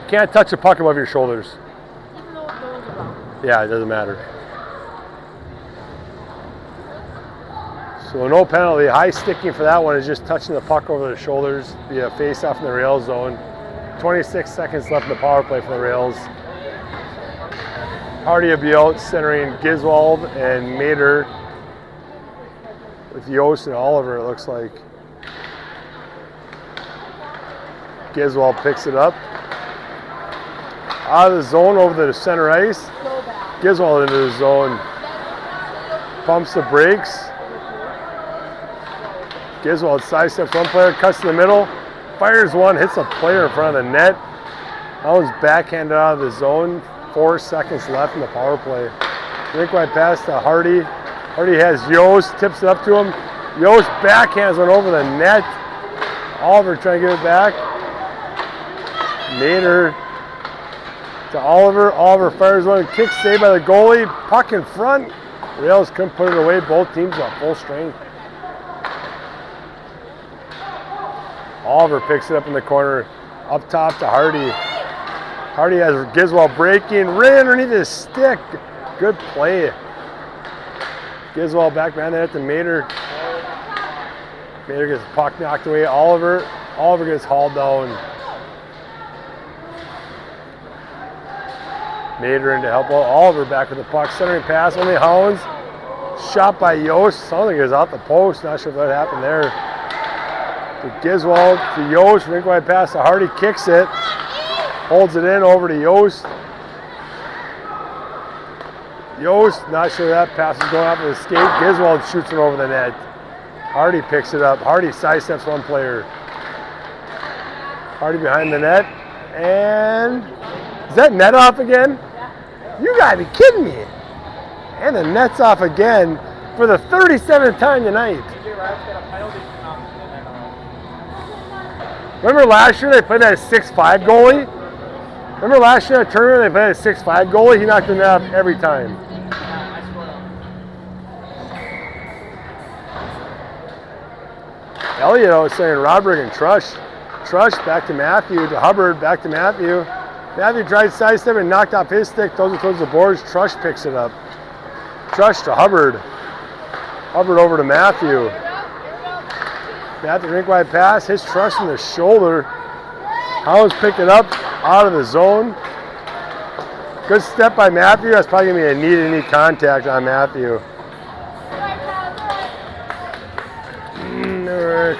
S1: Can't touch a puck above your shoulders. Yeah, it doesn't matter. So no penalty. High sticking for that one is just touching the puck over the shoulders via face-off in the rail zone. 26 seconds left in the power play for the Rails. Hardy will be out centering Giswald and Mater with Yost and Oliver, it looks like. Giswald picks it up. Out of the zone over to the center ice. Giswald into the zone. Pumps the brakes. Giswald sidesteps one player, cuts to the middle, fires one, hits a player in front of the net. Hounds backhanded out of the zone. 4 seconds left in the power play. Rink wide pass to Hardy. Hardy has Yost, tips it up to him. Yost backhands one over the net. Oliver trying to get it back. Mater to Oliver. Oliver fires one, kick saved by the goalie. Puck in front. Rails couldn't put it away. Both teams at full strength. Oliver picks it up in the corner. Up top to Hardy. Hardy has Giswald breaking. Right underneath his stick. Good play. Giswald back behind the net to Mater. Mater gets the puck knocked away. Oliver gets hauled down. Mater in to help out. Oliver back with the puck. Centering pass. Only Hounds. Shot by Yost. Something is out the post. Not sure what happened there. To Giswald, to Yost. Rink wide pass to Hardy. Kicks it. Holds it in over to Yost. Yost, not sure that pass is going off of the skate. Giswald shoots it over the net. Hardy picks it up. Hardy sidesteps one player. Hardy behind the net. And is that net off again? You gotta be kidding me. And the net's off again for the 37th time tonight. Remember last year they played that 6'5" goalie? Remember last year at tournament they played a 6'5" goalie? He knocked the net off every time. Elliott, I was saying Rodberg and Trush. Trush back to Matthew, to Hubbard, back to Matthew. Matthew tried sidestep and knocked off his stick, throws it towards the boards. Trush picks it up. Trush to Hubbard. Hubbard over to Matthew. Matthew rink wide pass, hits Trush in the shoulder. Hounds pick it up out of the zone. Good step by Matthew. That's probably going to be a neat contact on Matthew.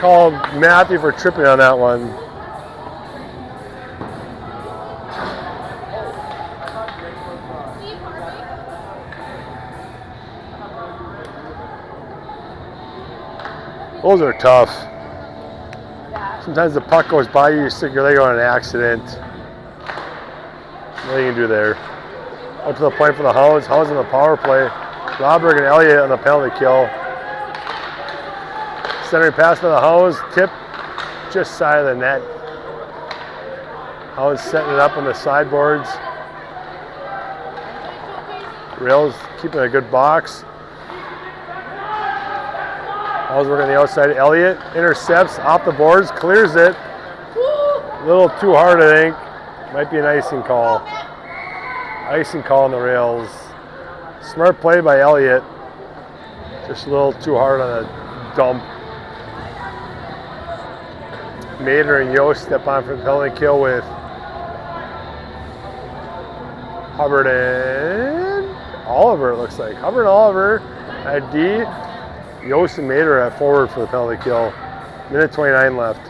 S1: Called Matthew for tripping on that one. Those are tough. Sometimes the puck goes by you, you stick your leg on an accident. What you can do there. Up to the point for the Hounds. Hounds on the power play. Rodberg and Elliott on the penalty kill. Centering pass for the Hounds. Tip just side of the net. Hounds setting it up on the sideboards. Rails keeping a good box. Hounds working on the outside. Elliott intercepts off the boards, clears it. A little too hard, I think. Might be an icing call. Icing call on the Rails. Smart play by Elliott. Just a little too hard on a dump. Mater and Yost step on for the penalty kill with Hubbard and Oliver, it looks like. Hubbard and Oliver at D. Yost and Mater at forward for the penalty kill. Minute 29 left.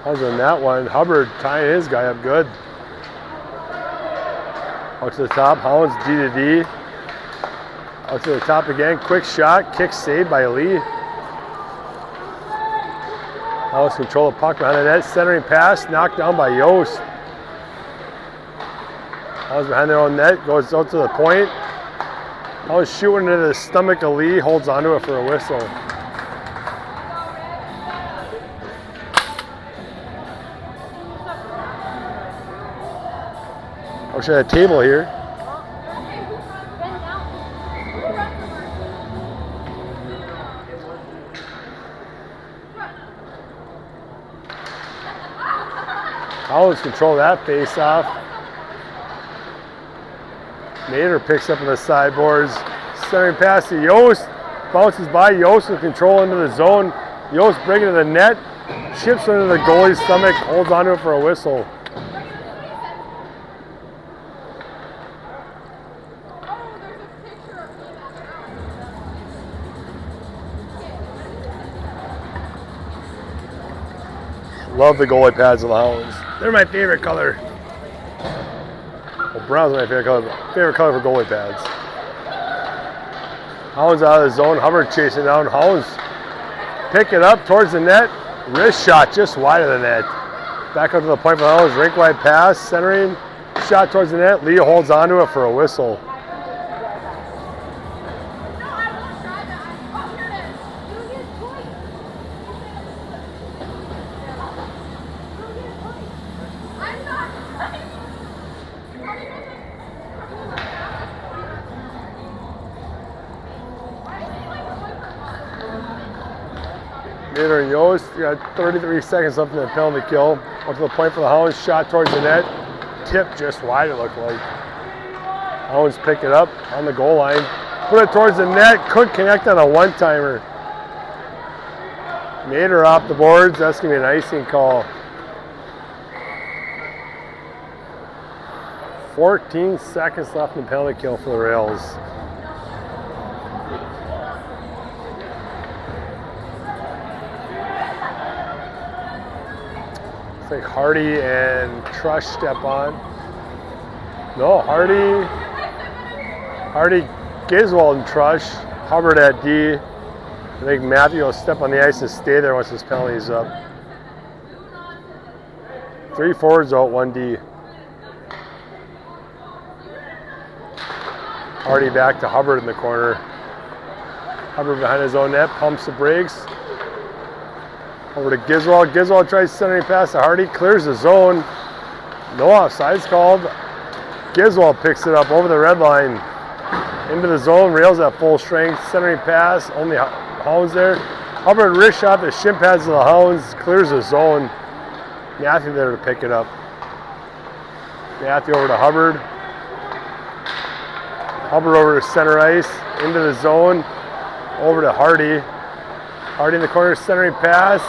S1: How's on that one? Hubbard tying his guy up good. Out to the top. Hounds D to D. Out to the top again. Quick shot. Kick saved by Lee. Hounds control the puck behind the net. Centering pass. Knocked down by Yost. Hounds behind their own net, goes out to the point. Hounds shooting into the stomach of Lee, holds onto it for a whistle. I wish I had a table here. Hounds control that face off. Nader picks up on the sideboards. Centering pass to Yost. Bounces by Yost with control into the zone. Yost bringing to the net. Chips into the goalie's stomach. Holds onto it for a whistle. Love the goalie pads of the Hounds. They're my favorite color. Well, brown's my favorite color for goalie pads. Hounds out of the zone. Hubbard chasing down. Hounds pick it up towards the net. Wrist shot just wide of the net. Back up to the point for the Hounds. Rink wide pass. Centering. Shot towards the net. Lee holds onto it for a whistle. Nader and Yost, you got 33 seconds left in the penalty kill. Up to the point for the Hounds, shot towards the net. Tip just wide, it looked like. Hounds pick it up on the goal line. Put it towards the net, couldn't connect on a one-timer. Nader off the boards, that's going to be an icing call. 14 seconds left in the penalty kill for the Rails. I think Hardy and Trush step on. No, Hardy, Giswold and Trush. Hubbard at D. I think Matthew will step on the ice and stay there once his penalty is up. 3 forwards out, 1 D. Hardy back to Hubbard in the corner. Hubbard behind his own net, pumps the brakes. Over to Giswold. Giswold tries centering pass to Hardy, clears the zone. No offsides called. Giswold picks it up over the red line. Into the zone, Rails at full strength. Centering pass, only Hounds there. Hubbard wrist shot the shin pads of the Hounds, clears the zone. Matthew there to pick it up. Matthew over to Hubbard. Hubbard over to center ice, into the zone, over to Hardy. Hardy in the corner, centering pass.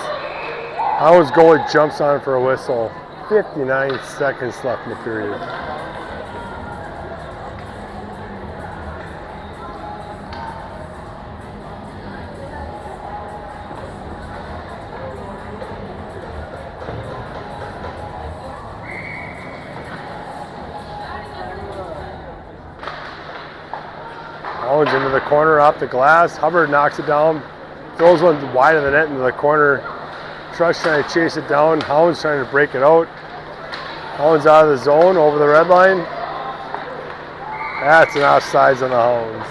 S1: Hounds goalie jumps on for a whistle. 59 seconds left in the period. Hounds into the corner, off the glass. Hubbard knocks it down. Throws one wide of the net into the corner. Trush trying to chase it down. Hounds trying to break it out. Hounds out of the zone over the red line. That's an offsides on the Hounds.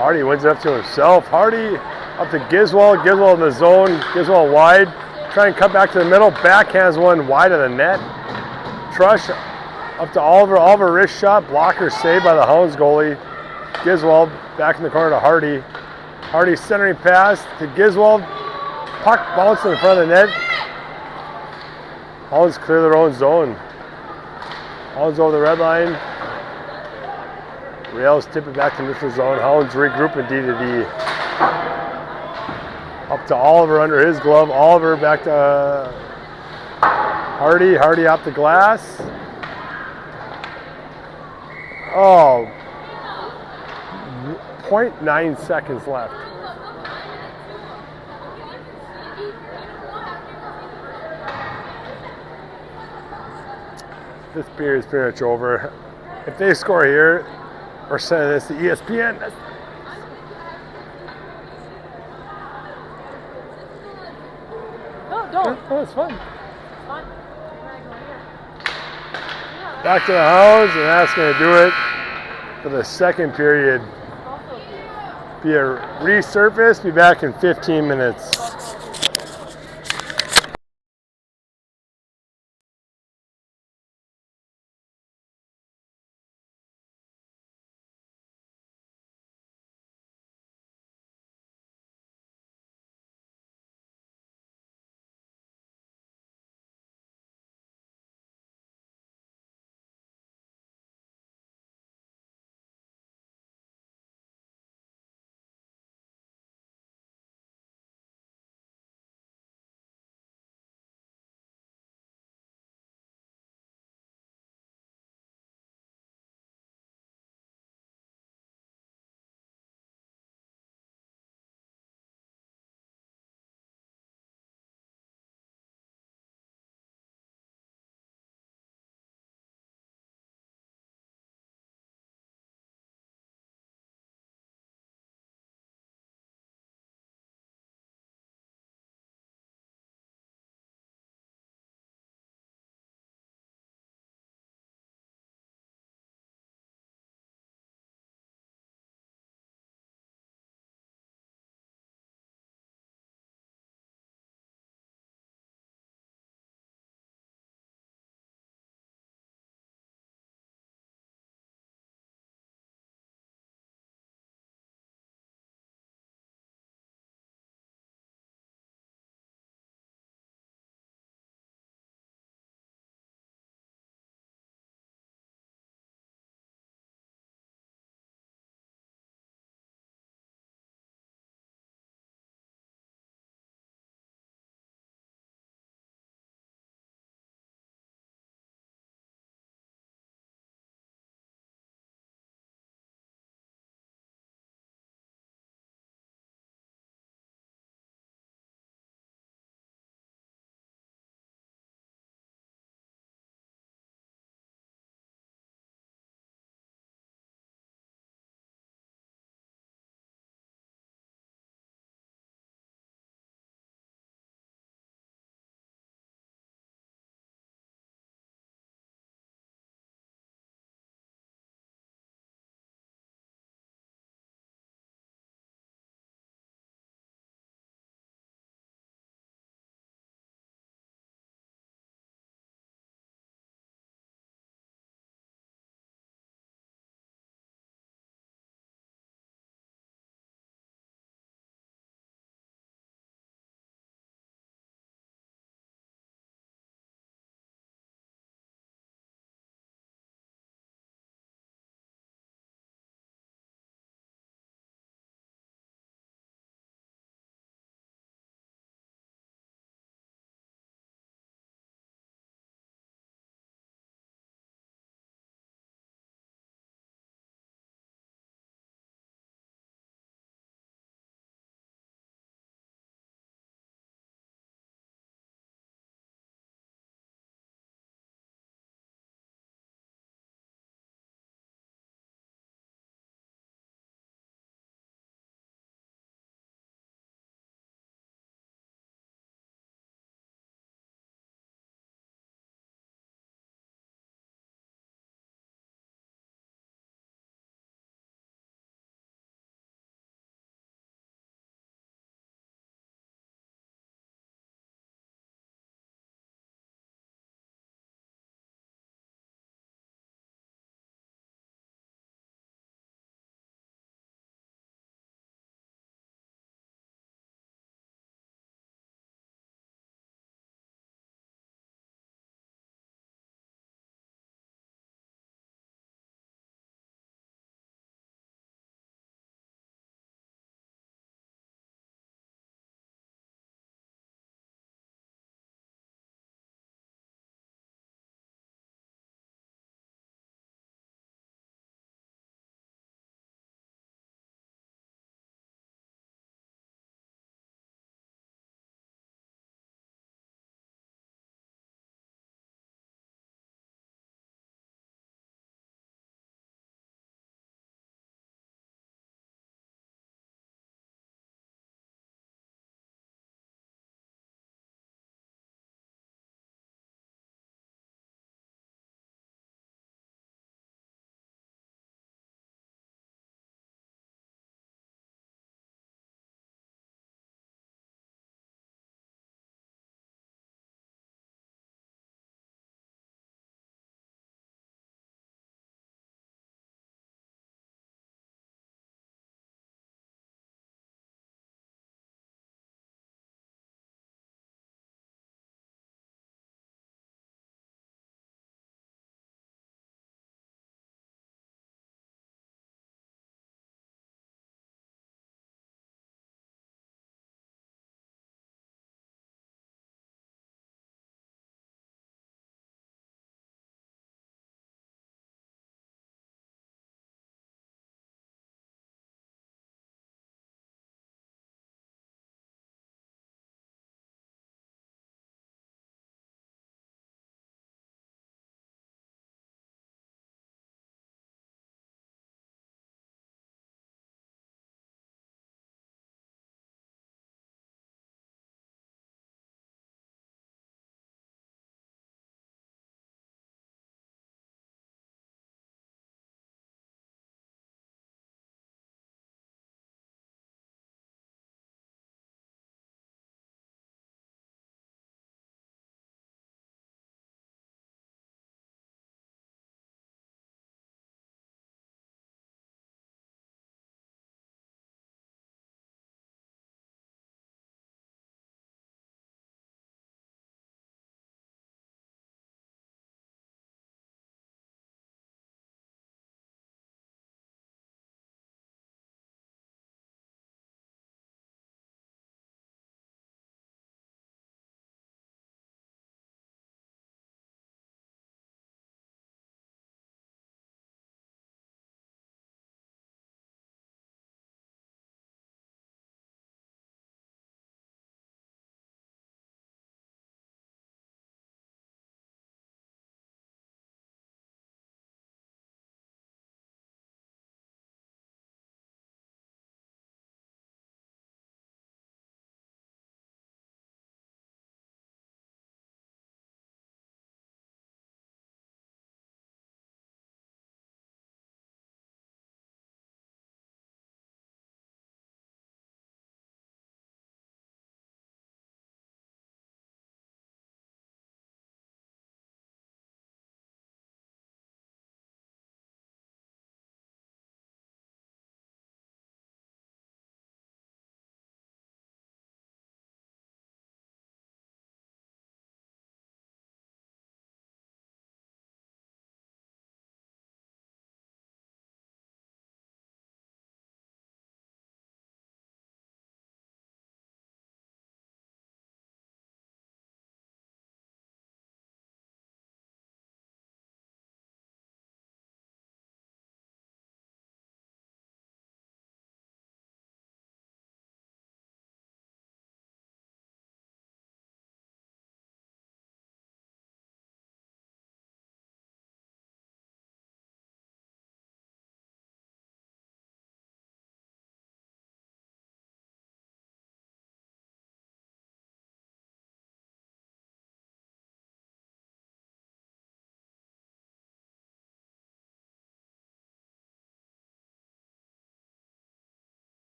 S1: Hardy wins it up to himself. Hardy up to Giswold. Giswold in the zone. Giswold wide. Try and cut back to the middle. Backhands one wide of the net. Trush up to Oliver. Oliver wrist shot. Blocker saved by the Hounds goalie. Giswold back in the corner to Hardy. Hardy centering pass to Giswold. Puck bouncing in front of the net. Hounds clear their own zone. Hounds over the red line. Rails tip it back to neutral zone. Hounds regrouping D to D. Up to Oliver under his glove. Oliver back to Hardy. Hardy off the glass. Oh, 0.9 seconds left. This period's pretty much over. If they score here, we're sending this to ESPN.
S4: No, don't.
S1: Oh, it's fun.
S4: It's fine.
S1: Back to the Hounds, and that's going to do it for the second period. Be a resurface, be back in 15 minutes.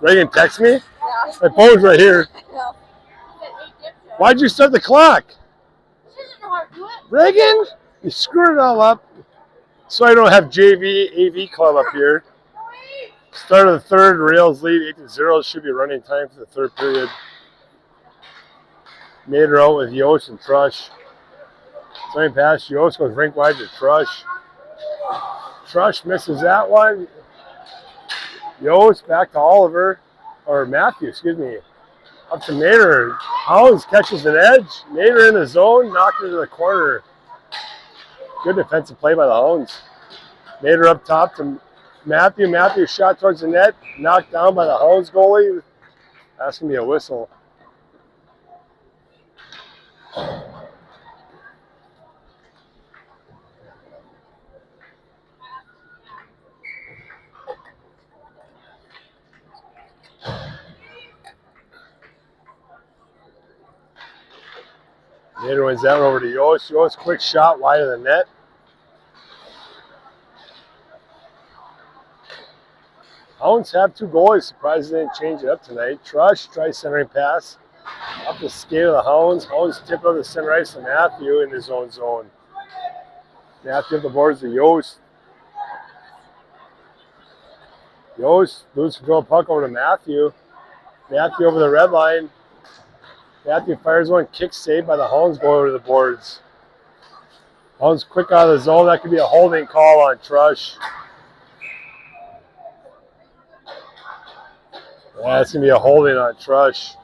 S1: Reagan text me?
S4: Yeah.
S1: My phone's right here.
S4: No.
S1: Why'd you start the clock?
S4: She doesn't know how to do it.
S1: Reagan? You screwed it all up. So I don't have JV AV club up here. Start of the third, Rails lead 8-0. Should be running time for the third period. Made her out with Yost and Trush. Something past Yost goes rink wide to Trush. Trush misses that one. Yost back to Oliver, or Matthew, excuse me. Up to Nader. Hounds catches an edge. Nader in the zone, knocked into the corner. Good defensive play by the Hounds. Nader up top to Matthew. Matthew shot towards the net, knocked down by the Hounds goalie. That's going to be a whistle. Nader wins that one over to Yost. Yost, quick shot wide of the net. Hounds have two goalies. Surprised they didn't change it up tonight. Trush tries centering pass. Up the skate of the Hounds. Hounds tip out the center ice to Matthew in his own zone. Matthew up the boards to Yost. Yost loses control of the puck over to Matthew. Matthew over the red line. Matthew fires one, kick saved by the Hounds, go over to the boards. Hounds quick out of the zone. That could be a holding call on Trush. Yeah, it's going to be a holding on Trush.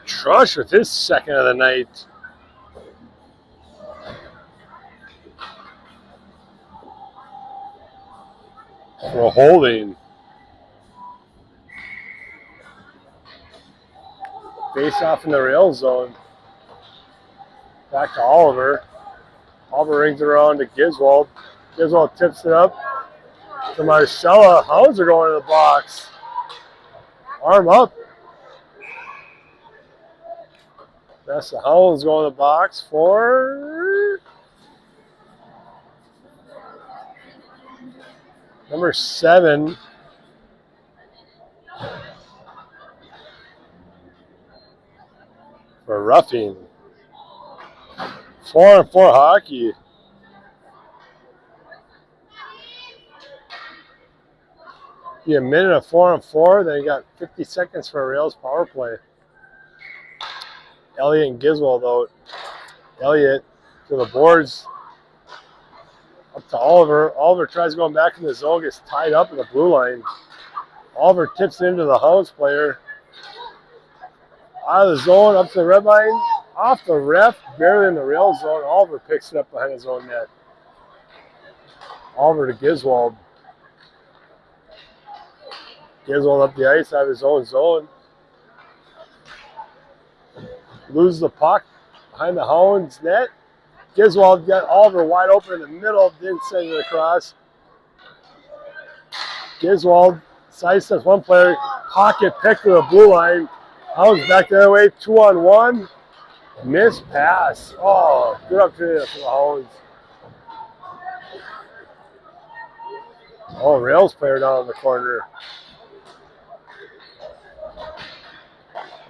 S1: Trush with his second of the night. For a holding. Face off in the rail zone. Back to Oliver. Oliver rings it around to Giswold. Giswold tips it up to Marcella. Hounds are going to the box. Arm up. That's the Hounds going to the box for number 7. For roughing. 4-on-4 hockey. Be a minute of 4-on-4, then you got 50 seconds for a Rails power play. Elliott and Giswold out. Elliott to the boards. Up to Oliver. Oliver tries going back in the zone, gets tied up in the blue line. Oliver tips it into the Hounds player. Out of the zone, up to the red line. Off the ref, barely in the rail zone. Oliver picks it up behind his own net. Oliver to Giswold. Giswold up the ice out of his own zone. Loses the puck behind the Hounds net. Giswold got Oliver wide open in the middle, didn't send it across. Giswold sidesteps one player, pocket pick to the blue line. Hounds back the other way, 2-on-1. Missed pass. Oh, good opportunity for the Hounds. Oh, Rails player down in the corner.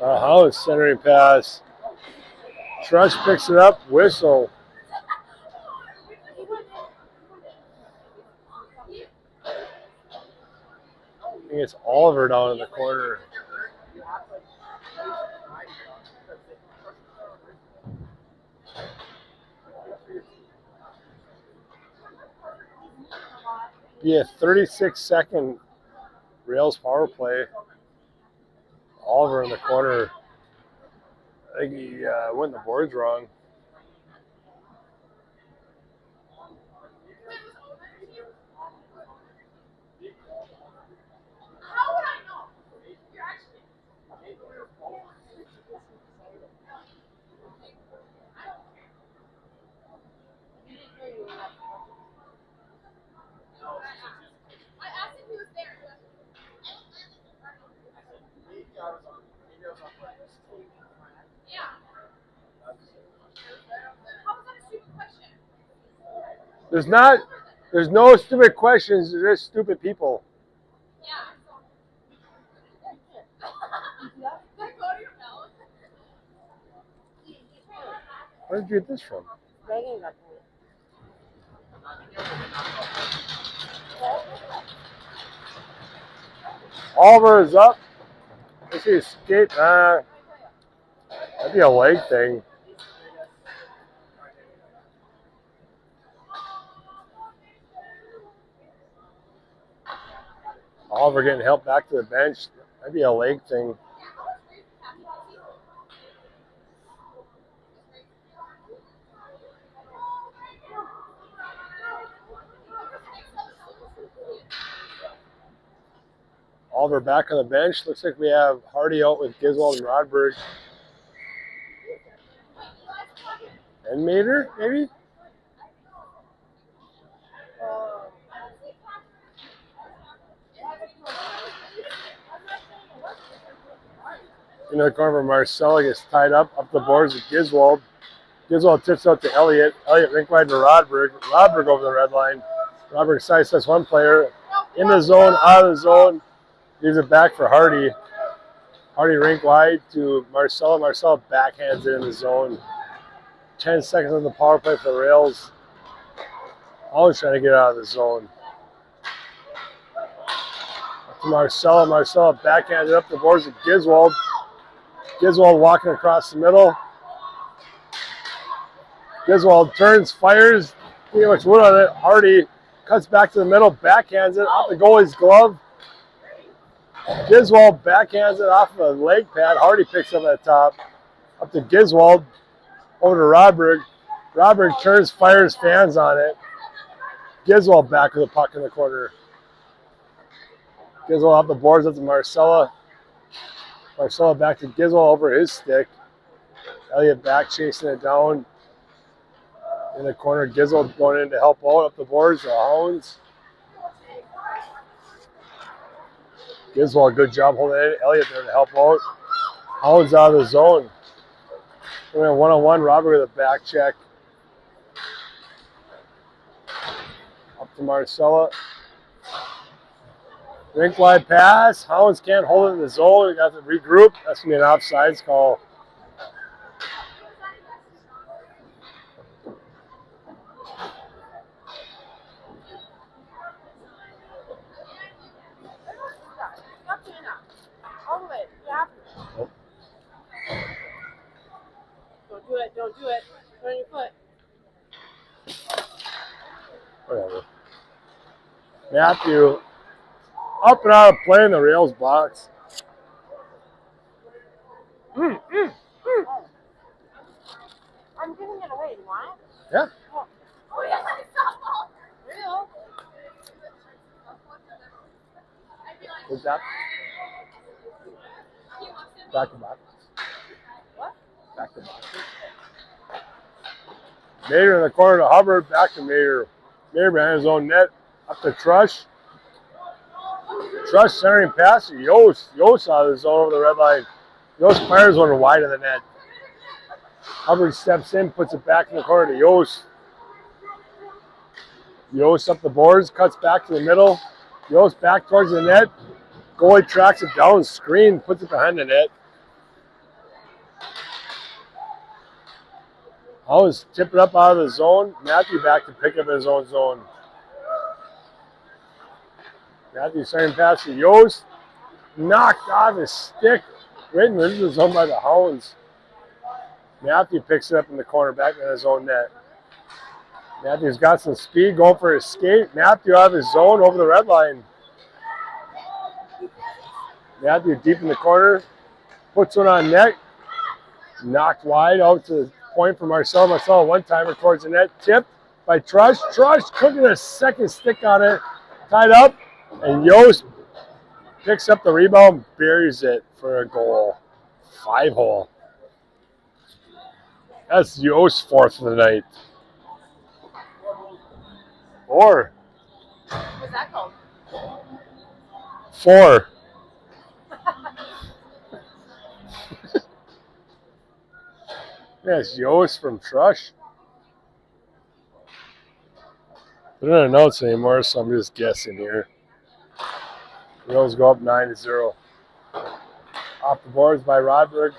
S1: Hounds centering pass. Trush picks it up, whistle. I think it's Oliver down in the corner. Be a 36-second Rails power play. Oliver in the corner. I think he went the boards wrong.
S4: How would I know? You're actually. I asked if he was there. Yeah.
S1: There's no stupid questions. There's just stupid people.
S4: Yeah. Go to your mouth.
S1: Where did you get this from?
S5: Megan got
S1: Oliver is up. Let's see, skate. That'd be a leg thing. Oliver getting helped back to the bench. That'd be a leg thing. Oliver back on the bench. Looks like we have Hardy out with Giswald and Rodberg. And Mater, maybe? In the corner, Marcella gets tied up the boards with Giswald. Giswald tips out to Elliott. Elliott rink wide to Rodberg. Rodberg over the red line. Rodberg sidesteps one player. In the zone, out of the zone. Leaves it back for Hardy. Hardy rink wide to Marcella. Marcella backhands it in the zone. 10 seconds on the power play for the Rails. Always trying to get out of the zone. Up to Marcella. Marcella backhanded up the boards with Giswald. Giswald walking across the middle. Giswald turns, fires. Pretty much wood on it. Hardy cuts back to the middle, backhands it off the goalie's glove. Giswald backhands it off of a leg pad. Hardy picks up at the top. Up to Giswald. Over to Rodberg. Rodberg turns, fires, fans on it. Giswald back with the puck in the corner. Giswald off the boards up to Marcella. Marcella back to Giswald over his stick. Elliott back chasing it down. In the corner, Giswald going in to help out up the boards. The Hounds. Giswald, good job holding it. Elliott there to help out. Hounds out of the zone. We're in one-on-one. Robert with a back check. Up to Marcella. Rink wide pass. Hounds can't hold it in the zone. We got to regroup. That's going to be an offsides call.
S5: Don't do it. Turn your foot.
S1: Whatever. Matthew up and out of play in the Rails box.
S5: I'm giving it away. You want it?
S1: Yeah.
S4: Oh, yeah, I saw.
S5: Real?
S1: What's that? Back to back.
S5: What?
S1: Back to back. Mater in the corner to Hubbard. Back to Mater. Mater behind his own net. Up to Trush. Trush centering pass to Yost. Yost out of the zone over the red line. Yost fires one wide of the net. Hubbard steps in, puts it back in the corner to Yost. Yost up the boards, cuts back to the middle. Yost back towards the net. Goalie tracks it down, screen, puts it behind the net. Always tip it up out of the zone. Matthew back to pick up his own zone. Matthew starting pass to Yost. Knocked off his stick. Right in the zone by the Hounds. Matthew picks it up in the corner, back in his own net. Matthew's got some speed, going for his skate. Matthew out of his zone over the red line. Matthew deep in the corner. Puts one on net. Knocked wide out to the point for Marcel. Marcel one-timer towards the net. Tipped by Trush. Trush cooking a second stick on it. Tied up. And Yost picks up the rebound, buries it for a goal. 5-hole. That's Yost's fourth for the night. 4.
S5: What's that called?
S1: 4. Yes, Yost from Trush. They don't announce anymore, so I'm just guessing here. Rails go up 9-0. Off the boards by Rodberg.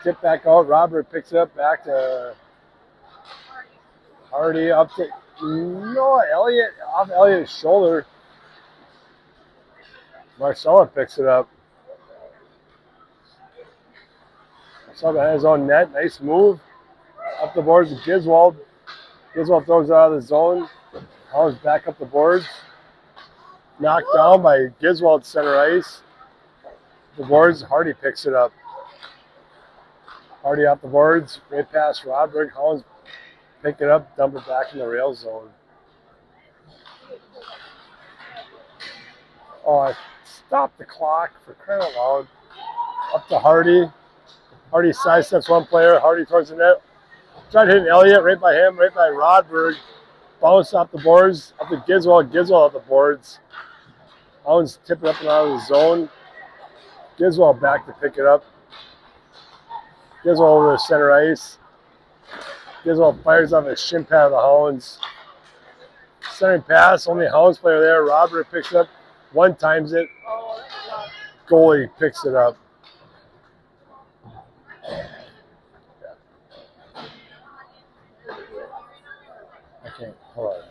S1: Tip back out. Rodberg picks it up back to Hardy. Up to Noah Elliott. Off Elliott's shoulder. Marcella picks it up. Marcella has his own net. Nice move. Up the boards to Giswald. Giswald throws it out of the zone. Hounds back up the boards. Knocked down by Giswald center ice. The boards, Hardy picks it up. Hardy off the boards, right past Rodberg. Hounds pick it up, dump it back in the rail zone. Oh, I stopped the clock for crying out loud. Up to Hardy. Hardy sidesteps one player. Hardy towards the net. Tried hitting Elliott right by him, right by Rodberg. Bounce off the boards, up to Giswald. Giswald off the boards. Hounds tip it up and out of the zone. Giswald back to pick it up. Giswald over the center ice. Giswald fires off a shin pad of the Hounds. Centering pass, only Hounds player there. Robert picks it up. One times it. Goalie picks it up. I can't, hold on.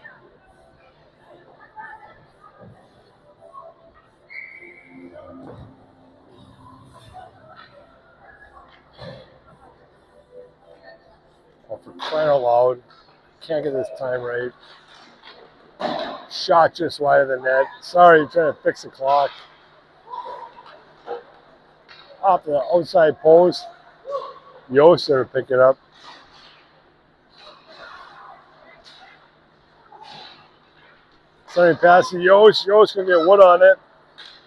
S1: Oh, for crying out loud. Can't get this time right. Shot just wide of the net. Sorry, trying to fix the clock. Off the outside post. Yost there to pick it up. Sending pass to Yost. Yost gonna get wood on it.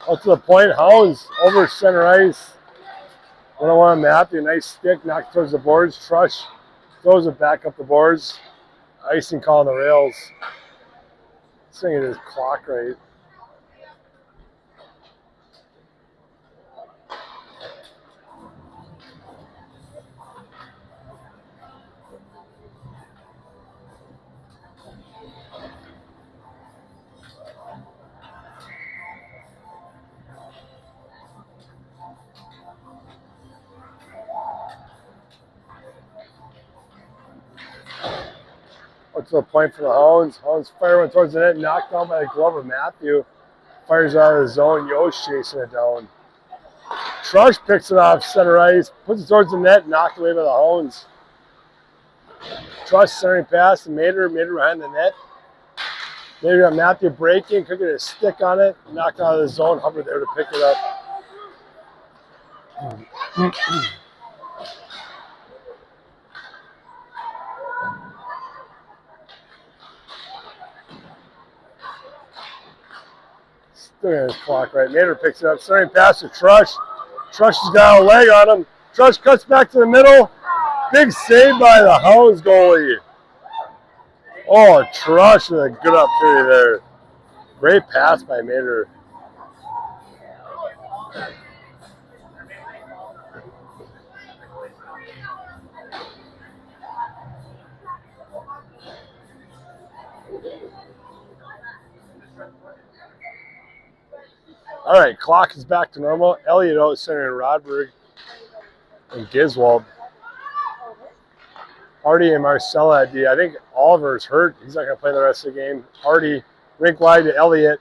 S1: Out to the point. Hounds over center ice. 1-on-1 Matthew. Nice stick. Knocked towards the boards. Trush throws it back up the boards. Icing call on the rails. Singing his clock right. Up to the point for the Hounds. Hounds fire one towards the net, knocked down by the glove of Matthew. Fires out of the zone. Yost chasing it down. Trush picks it off center ice, puts it towards the net, knocked away by the Hounds. Trush centering pass to Mater. Mater behind the net. Mater got Matthew breaking, could get a stick on it, knocked out of the zone. Hubbard there to pick it up. Still got his clock right. Mater picks it up. Starting pass to Trush. Trush has got a leg on him. Trush cuts back to the middle. Big save by the Hounds goalie. Oh, Trush with a good opportunity there. Great pass by Mater. All right, clock is back to normal. Elliott out centering Rodberg and Giswald. Hardy and Marcella at D. I think Oliver's hurt. He's not going to play the rest of the game. Hardy, rink wide to Elliott.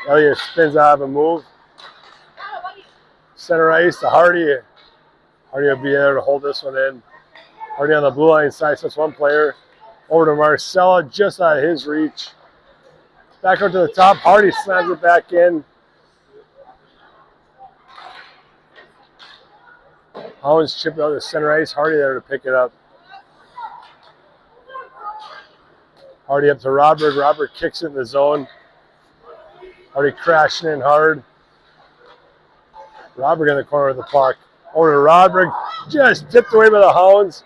S1: Elliott spins out of a move. Center ice to Hardy. Hardy will be there to hold this one in. Hardy on the blue line side, so it's one player. Over to Marcella, just out of his reach. Back up to the top. Hardy slams it back in. Hounds chip it out to center ice. Hardy there to pick it up. Hardy up to Robert. Robert kicks it in the zone. Hardy crashing in hard. Robert in the corner of the puck. Over to Rodberg. Just tipped away by the Hounds.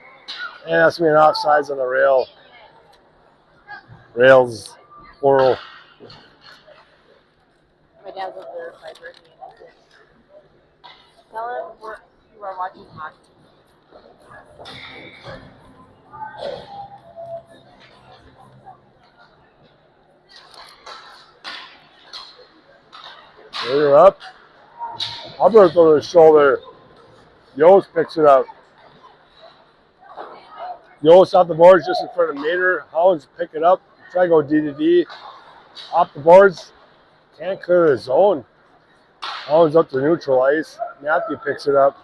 S1: And that's going to be an offsides on the rail. Rails, plural.
S5: My dad's up there vibrating. Tell him you are watching hockey.
S1: They're up. Hubbard over the shoulder. Yost picks it up. Yost off the boards just in front of Mater. Hounds pick it up. Try to go D to D. Off the boards. Can't clear the zone. Hounds up to neutral ice. Matthew picks it up.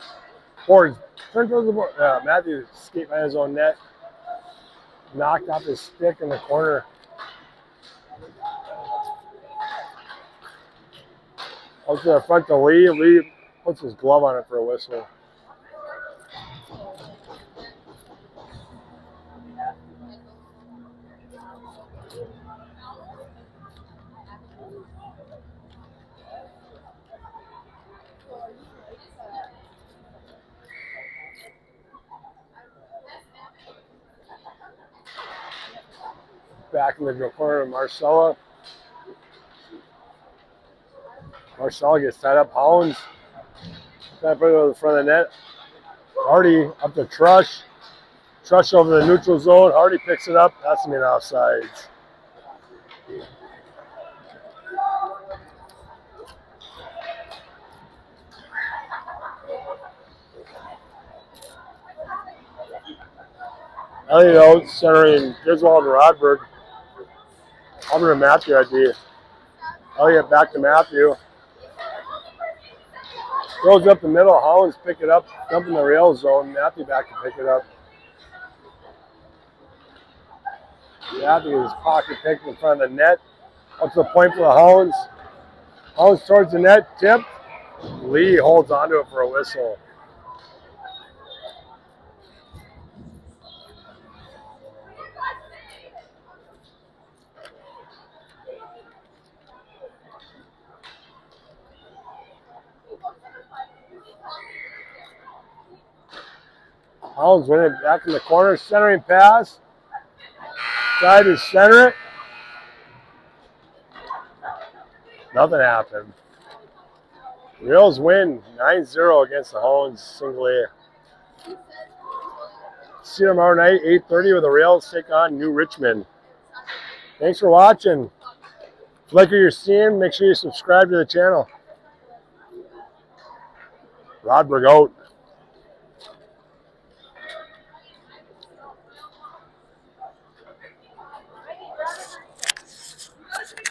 S1: Boards. Turn towards the board. Matthew escaped by his own net. Knocked off his stick in the corner. Out to the front to Lee. Lee puts his glove on it for a whistle. Back in the corner of Marcella. Marcella gets tied up. Hounds. Trying to put it over the front of the net. Hardy up to Trush. Trush over the neutral zone. Hardy picks it up. That's going to be an offsides. Elliott out centering Griswold and Rodberg. Over to Matthew at D. Elliott back to Matthew. Goes up the middle. Hounds pick it up. Dump in the rail zone. Matthew back to pick it up. Matthew is pocket picked in front of the net. Up to the point for the Hounds. Hounds towards the net. Tip. Lee holds onto it for a whistle. Hounds win it back in the corner. Centering pass. Tried to center it. Nothing happened. Reals win 9-0 against the Hounds single A. See you tomorrow night, 8:30, with the Reals take on New Richmond. Thanks for watching. If you like what you're seeing, make sure you subscribe to the channel. Rodberg out.